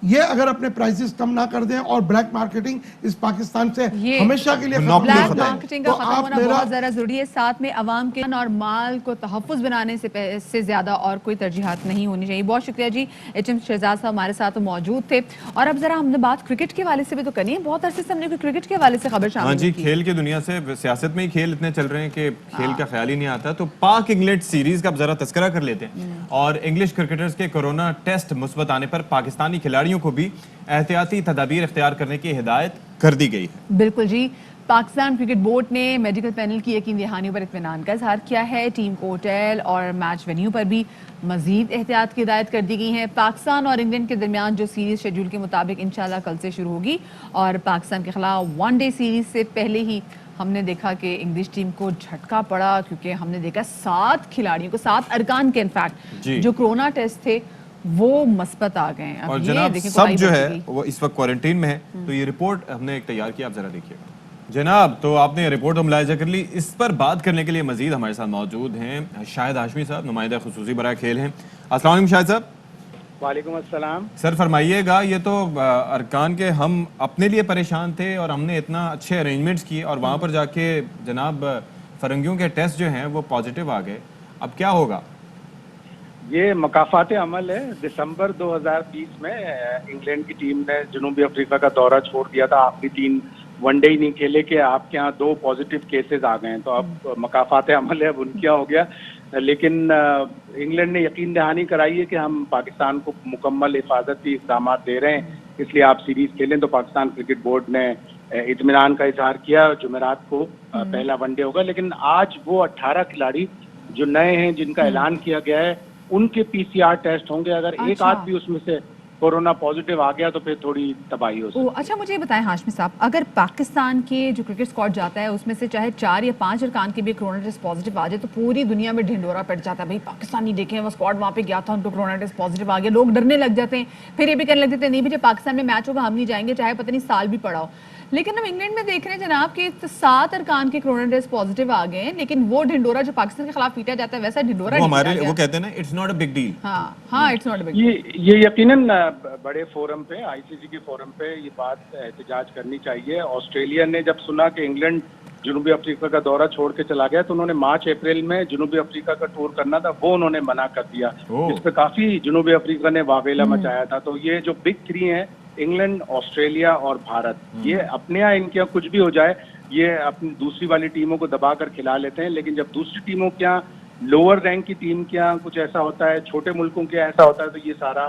یہ اگر اپنے پرائسز کم نہ کر دیں اور بلیک مارکیٹنگ اس پاکستان سے ہمیشہ کے لیے بلیک مارکیٹنگ کا ختم ہونا بہت زیادہ ضروری ہے. ساتھ میں عوام کے اور مال کو تحفظ بنانے سے زیادہ اور کوئی ترجیحات نہیں ہونی چاہیے. بہت شکریہ جی. ایچ ایم شہزاد صاحب ہمارے ساتھ موجود تھے. اور اب ذرا ہم نے بات کرکٹ کے حوالے سے بھی تو کرنی ہے. بہت عرصے سے ہم نے کرکٹ کے حوالے سے خبر شامل ہاں جی, کھیل کی دنیا سے سیاست میں ہی کھیل اتنے چل رہے ہیں کہ کھیل کا خیال ہی نہیں آتا. تو پاک انگلینڈ سیریز کا اب ذرا تذکرہ کر لیتے ہیں. اور انگلش کرکٹرز کے کورونا ٹیسٹ مثبت آنے پر پاکستانی کھلاڑیوں کو بھی احتیاطی تدابیر اختیار کرنے کی ہدایت کر دی گئی ہے. بالکل جی. پاکستان کرکٹ بورڈ نے میڈیکل پینل کی یقین دہانی پر اطمینان کا اظہار کیا ہے. ٹیم کو ہوٹل اور میچ وینیو پر بھی مزید احتیاط کی ہدایت کر دی گئی ہے. پاکستان اور انگلینڈ کے درمیان جو سیریز شیڈول کے مطابق انشاءاللہ کل سے شروع ہوگی اور پاکستان کے خلاف ون ڈے سیریز سے پہلے ہی ہم نے دیکھا کہ انگلش ٹیم کو جھٹکا پڑا کیونکہ ہم نے دیکھا 7 کھلاڑیوں کو 7 ارکان کے انفیکٹ جو کرونا ٹیسٹ تھے وہ مثبت آ گئے ہیں. اور جناب سب جو ہے وہ اس وقت کوارنٹین میں ہے. تو یہ رپورٹ ہم نے ایک تیار کیا, آپ ذرا دیکھیے گا جناب. تو آپ نے رپورٹ ملاحظہ کر لی. اس پر بات کرنے کے لیے مزید ہمارے ساتھ موجود ہیں شاہد ہاشمی صاحب, نمائندہ خصوصی برائے کھیل ہیں. السلام علیکم شاہد صاحب. وعلیکم السلام سر. فرمائیے گا, یہ تو ارکان کے ہم اپنے لیے پریشان تھے اور ہم نے اتنا اچھے ارینجمنٹس کیے اور وہاں پر جا کے جناب فرنگیوں کے ٹیسٹ جو ہیں وہ پازیٹیو آ گئے. اب کیا ہوگا؟ یہ مقافات عمل ہے. دسمبر 2020 میں انگلینڈ کی ٹیم نے جنوبی افریقہ کا دورہ چھوڑ دیا تھا. آخری 3 ون ڈے ہی نہیں کھیلے کہ آپ کے ہاں 2 پازیٹیو کیسز آ گئے ہیں. تو اب مقافات عمل ہے, اب ان کیا ہو گیا. لیکن انگلینڈ نے یقین دہانی کرائی ہے کہ ہم پاکستان کو مکمل حفاظتی اقدامات دے رہے ہیں, اس لیے آپ سیریز کھیلیں. تو پاکستان کرکٹ بورڈ نے اطمینان کا اظہار کیا. جمعرات کو پہلا ون ڈے ہوگا, لیکن آج وہ 18 کھلاڑی جو نئے ہیں جن کا اعلان کیا گیا ہے ان کے پی سی آر ٹیسٹ ہوں گے. اگر ایک آدھ بھی اس میں سے کورونا پازیٹیو آ گیا تو پھر تھوڑی تباہی ہو سکتی ہے. اچھا مجھے یہ بتائیں ہاشمی صاحب, اگر پاکستان کے جو کرکٹ اسکواڈ جاتا ہے اس میں سے چاہے 4 یا 5 ارکان کے بھی کورونا ٹیسٹ پازیٹیو آ جائے تو پوری دنیا میں ڈھنڈورا پڑ جاتا ہے. بھائی پاکستانی دیکھیں وہ اسکواڈ وہاں پہ گیا تھا, ان کو کورونا ٹیسٹ پازیٹیو آ گیا, لوگ ڈرنے لگ جاتے ہیں. پھر یہ بھی کہنے لگ جاتے ہیں نہیں بھی جب پاکستان میں میچ ہوگا ہم نہیں جائیں گے, چاہے پتہ نہیں سال بھی پڑا ہو. لیکن ہم انگلینڈ میں دیکھ رہے ہیں جناب کہ 7 ارکان کے کورونا ٹیسٹ پازیٹیو آ گئے ہیں, لیکن وہ ڈھنڈورا جو پاکستان کے خلاف پیٹا جاتا ہے ویسا ڈھنڈورا وہ کہتے ہیں نا it's not a big deal. ہاں it's not a big deal. یہ یقیناً بڑے فورم پہ آئی سی سی کے فورم پہ یہ بات احتجاج کرنی چاہیے. آسٹریلیا نے جب سنا کہ انگلینڈ جنوبی افریقہ کا دورہ چھوڑ کے چلا گیا تو انہوں نے مارچ اپریل میں جنوبی افریقہ کا ٹور کرنا تھا, وہ انہوں نے منع کر دیا. اس پہ کافی جنوبی افریقہ نے واویلا مچایا تھا. تو یہ جو بگ 3 ہیں انگلینڈ, آسٹریلیا اور بھارت, یہ اپنے یہاں ان کے یہاں کچھ بھی ہو جائے یہ اپنی دوسری والی ٹیموں کو دبا کر کھلا لیتے ہیں. لیکن جب دوسری ٹیموں کے یہاں لوور رینک کی ٹیم کے یہاں کچھ ایسا ہوتا ہے, چھوٹے ملکوں کے ایسا ہوتا ہے, تو یہ سارا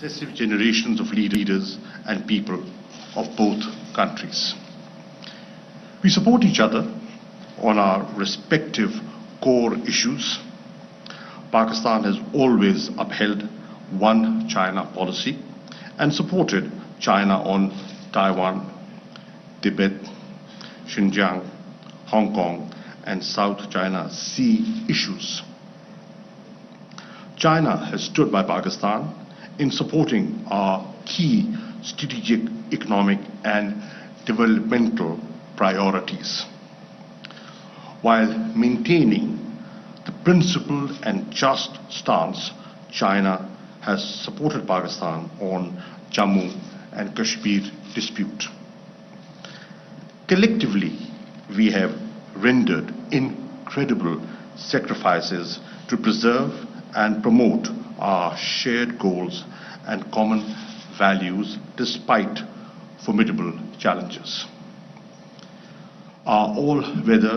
Successive generations of leaders and people of both countries. We support each other on our respective core issues. Pakistan has always upheld one China policy and supported China on Taiwan, Tibet, Xinjiang, Hong Kong, and South China Sea issues. China has stood by Pakistan in supporting our key strategic, economic, and developmental priorities, while maintaining the principled and just stance. China has supported Pakistan on Jammu and Kashmir dispute. Collectively, we have rendered incredible sacrifices to preserve and promote our shared goals and common values despite formidable challenges. Our all-weather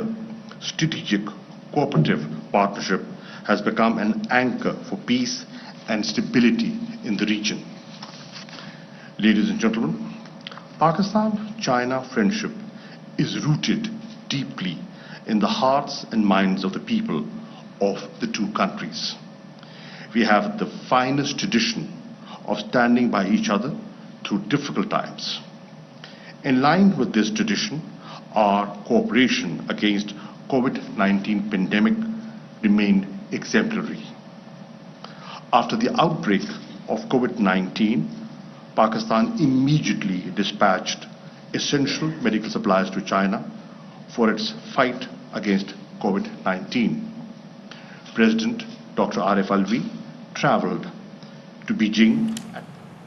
strategic cooperative partnership has become an anchor for peace and stability in the region. Ladies and gentlemen, Pakistan-China friendship is rooted deeply in the hearts and minds of the people of the two countries. We have the finest tradition of standing by each other through difficult times. In line with this tradition, our cooperation against COVID-19 pandemic remained exemplary. After the outbreak of COVID-19, Pakistan immediately dispatched essential medical supplies to China for its fight against COVID-19. President Dr. Arif Alvi traveled to Beijing.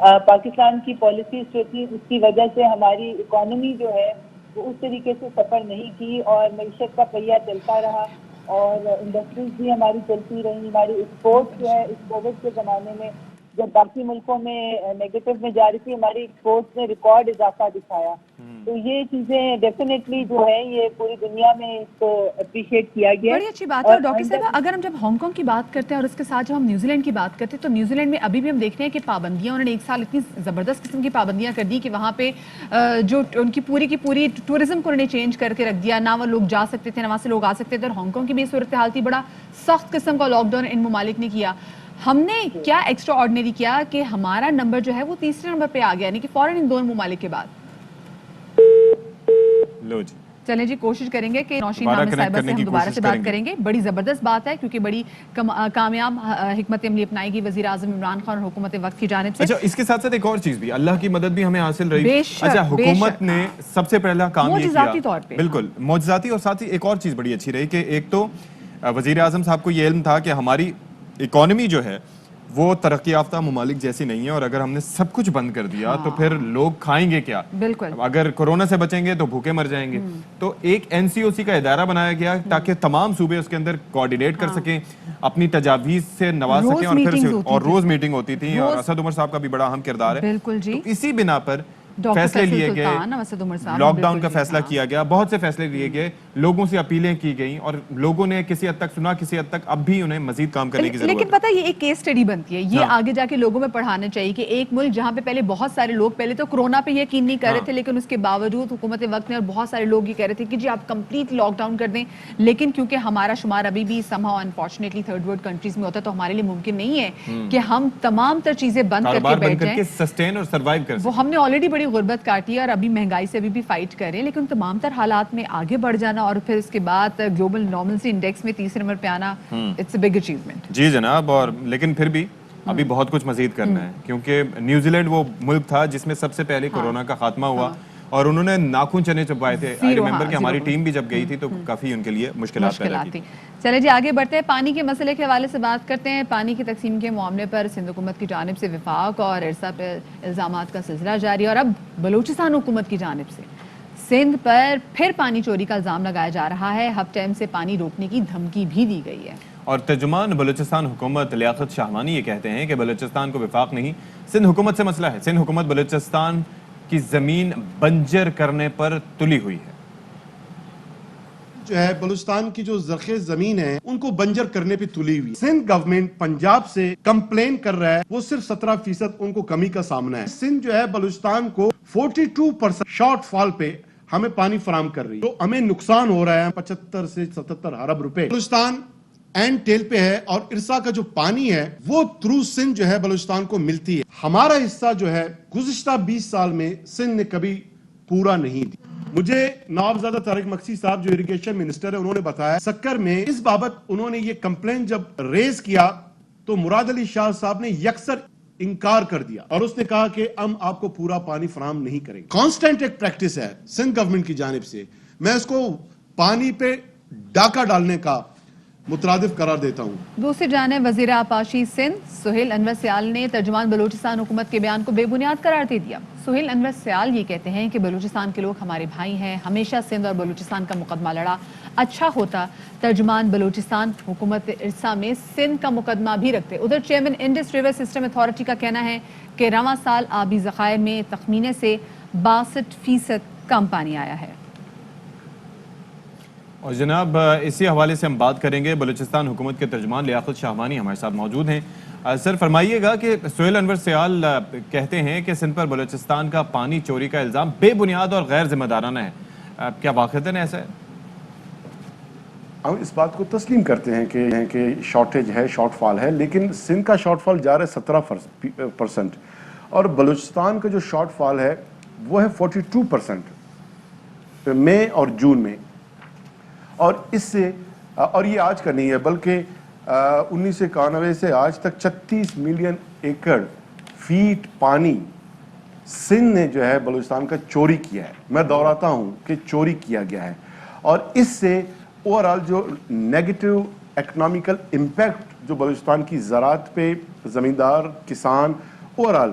Pakistan کی پالیسیز جو تھی اس کی وجہ سے ہماری اکانومی جو ہے وہ اس طریقے سے سفر نہیں کی اور معیشت کا پہیہ چلتا رہا اور انڈسٹریز بھی ہماری چلتی رہی. ہماری ایکسپورٹ جو ہے اس کووڈ کے زمانے میں جب باقی ملکوں میں نیگیٹو میں جا رہی تھی ہماری ایکسپورٹ نے ریکارڈ اضافہ دکھایا. تو یہ چیزیں ڈیفینیٹلی جو ہے یہ پوری دنیا میں اس کو اپریشیٹ کیا گیا. بڑی اچھی بات ہے. اور ڈاکٹر صاحبہ اگر ہم جب ہانگ کانگ کی بات کرتے ہیں اور اس کے ساتھ جب ہم نیوزی لینڈ کی بات کرتے ہیں تو نیوزی لینڈ میں ابھی بھی ہم دیکھ رہے ہیں کہ پابندیاں انہوں نے ایک سال اتنی زبردست قسم کی پابندیاں کر دی کہ وہاں پہ جو ان کی پوری ٹورزم کو انہوں نے چینج کر کے رکھ دیا. نہ وہ لوگ جا سکتے تھے نہ وہاں سے لوگ آ سکتے تھے. اور ہانگ کانگ کی بھی صورتحال تھی, بڑا سخت قسم کا لاک ڈاؤن ان ممالک نے کیا. ہم نے کیا ایکسٹرا آرڈنری کیا کہ ہمارا نمبر جو ہے وہ تیسرے نمبر پہ آ گیا, یعنی کہ فوراً ان دونوں ممالک کے بعد. لو جی چلیں جی کوشش کریں گے کہ نوشین حامد صاحبہ سے ہم دوبارہ سے بات کریں گے. بڑی زبردست بات ہے کیونکہ بڑی کامیاب حکمت عملی اپنائی گئی وزیر اعظم عمران خان اور حکومت وقت کی جانب سے. اچھا اس کے ساتھ ساتھ ایک اور چیز بھی, اللہ کی مدد بھی ہمیں حاصل رہی. اچھا حکومت نے سب سے پہلا کام یہ کیا, بالکل معجزاتی, اور ساتھ ہی ایک اور چیز بڑی اچھی رہی کہ ایک تو وزیر اعظم صاحب کو یہ علم تھا کہ ہماری اکانومی جو ہے وہ ترقی یافتہ ممالک جیسی نہیں ہے, اور اگر ہم نے سب کچھ بند کر دیا تو پھر لوگ کھائیں گے کیا. بالکل اگر کورونا سے بچیں گے تو بھوکے مر جائیں گے. تو ایک NCOC کا ادارہ بنایا گیا تاکہ تمام صوبے اس کے اندر کوآرڈینیٹ کر سکیں, اپنی تجاویز سے نواز سکیں, اور پھر اور روز میٹنگ ہوتی تھی, اور اسد عمر صاحب کا بھی بڑا اہم کردار ہے. بالکل جی. اسی بنا پر فیصلے لیے گئے, لاک ڈاؤن کا فیصلہ کیا گیا, بہت سے فیصلے لیے گئے, لوگوں سے اپیلیں کی گئیں, اور لوگوں نے کسی حد تک سنا, کسی حد تک اب بھی انہیں مزید کام کرنے کی ضرورت ہے. لیکن پتہ یہ ایک کیس سٹڈی بنتی ہے, یہ آگے جا کے لوگوں میں پڑھانا چاہیے کہ ایک ملک جہاں پہ پہلے بہت سارے لوگ پہلے تو کورونا پہ یقین نہیں کر رہے تھے, لیکن اس کے باوجود حکومت وقت نے اور بہت سارے لوگ یہ کہہ رہے تھے کہ جی آپ کمپلیٹ لاک ڈاؤن کر دیں, لیکن کیونکہ ہمارا شمار ابھی بھی somehow unfortunately third world countries میں ہوتا ہے تو ہمارے لیے ممکن نہیں ہے کہ ہم تمام تر چیزیں بند کر کے بیٹھ جائیں. سسٹین اور سروائیو کر وہ ہم نے آلریڈی بڑی غربت کاٹی ہے اور ابھی مہنگائی سے ابھی بھی فائٹ کر رہے ہیں, لیکن تمام تر حالات میں آگے بڑھ جانا اور پھر اس کے بعد گلوبل نارملسی انڈیکس میں تیسرے نمبر پہ آنا, اٹس اے بگ اچیومنٹ. جی جناب, اور لیکن پھر بھی ابھی بہت کچھ مزید کرنا ہے, کیونکہ نیوزی لینڈ وہ ملک تھا جس میں سب سے پہلے کورونا کا خاتمہ ہوا, اور انہوں نے ناخن چنے چبائے تھے. آئی ریممبر کہ ہماری ٹیم بھی جب گئی تھی تو کافی ان کے لیے مشکلات پیدا کی. چلے جی آگے بڑھتے ہیں, پانی کے مسئلے کے حوالے سے بات کرتے ہیں. پانی کی تقسیم کے معاملے پر سندھ حکومت کی جانب سے وفاق اور ارسا پہ الزامات کا سلسلہ جاری, اور اب بلوچستان حکومت کی جانب سے سندھ پر پھر پانی چوری کا الزام لگایا جا رہا ہے. ہف ٹائم سے پانی روکنے کی دھمکی بھی دی گئی ہے. اور ترجمان بلوچستان حکومت لیاقت شاہوانی یہ کہتے ہیں کہ بلوچستان کو وفاق نہیں, سندھ حکومت سے مسئلہ ہے. سندھ حکومت بلوچستان کی زمین بنجر کرنے پر تلی ہوئی ہے. جو ہے بلوچستان کی جو زرخیز زمین ہے ان کو بنجر کرنے پہ تلی ہوئی. سندھ گورنمنٹ پنجاب سے کمپلین کر رہا ہے, وہ صرف 17% ان کو کمی کا سامنا ہے. سندھ جو ہے بلوچستان کو 42% شارٹ فال پہ ہمیں پانی فراہم کر رہی ہے, تو ہمیں نقصان ہو رہا ہے 75 سے 77 ارب روپے. بلوچستان اینڈ ٹیل پہ ہے, اور ارسا کا جو پانی ہے وہ تھرو سندھ جو ہے بلوچستان کو ملتی ہے. ہمارا حصہ جو ہے گزشتہ 20 سال میں سندھ نے کبھی پورا نہیں دی. مجھے نوابزادہ طارق مکسی صاحب جو اریگیشن منسٹر ہے انہوں نے بتایا سکر میں اس بابت انہوں نے یہ کمپلین جب ریز کیا تو مراد علی شاہ صاحب نے یکسر انکار کر دیا, اور اس نے کہا کہ ہم آپ کو پورا پانی فراہم نہیں کریں گے. کانسٹنٹ ایک پریکٹس ہے سندھ گورنمنٹ کی جانب سے, میں اس کو پانی پہ ڈاکہ ڈالنے کا مترادف قرار دیتا ہوں. دوسری جانب وزیر آبپاشی سندھ سہیل انور سیال نے ترجمان بلوچستان حکومت کے بیان کو بے بنیاد قرار دے دیا. سہیل انور سیال یہ کہتے ہیں کہ بلوچستان کے لوگ ہمارے بھائی ہیں, ہمیشہ سندھ اور بلوچستان کا مقدمہ لڑا. اچھا ہوتا ترجمان بلوچستان حکومت ارسا میں سندھ کا مقدمہ بھی رکھتے. ادھر chairman Indus river system authority کا کہنا ہے کہ رواں سال آبی ذخائر میں تخمینے سے 62% کم پانی آیا ہے. اور جناب اسی حوالے سے ہم بات کریں گے. بلوچستان حکومت کے ترجمان لیاقت شاہوانی ہمارے ساتھ موجود ہیں. سر فرمائیے گا کہ سہیل انور سیال کہتے ہیں کہ سندھ پر بلوچستان کا پانی چوری کا الزام بے بنیاد اور غیر ذمہ دارانہ ہے, کیا واقعتاً ایسا ہے؟ ہم اس بات کو تسلیم کرتے ہیں کہ شارٹیج ہے, شارٹ فال ہے, لیکن سندھ کا شارٹ فال جا رہا ہے 17% اور بلوچستان کا جو شارٹ فال ہے وہ ہے 42% مئی اور جون میں. اور اس سے, اور یہ آج کا نہیں ہے بلکہ 1991 سے آج تک 36 ملین ایکڑ فیٹ پانی سندھ نے جو ہے بلوچستان کا چوری کیا ہے. میں دہراتا ہوں کہ چوری کیا گیا ہے, اور اس سے اوورآل جو نیگیٹو اکنامیکل امپیکٹ جو بلوچستان کی زراعت پہ, زمیندار, کسان, اوورآل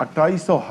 2800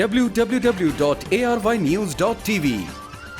www.arYnews.tv।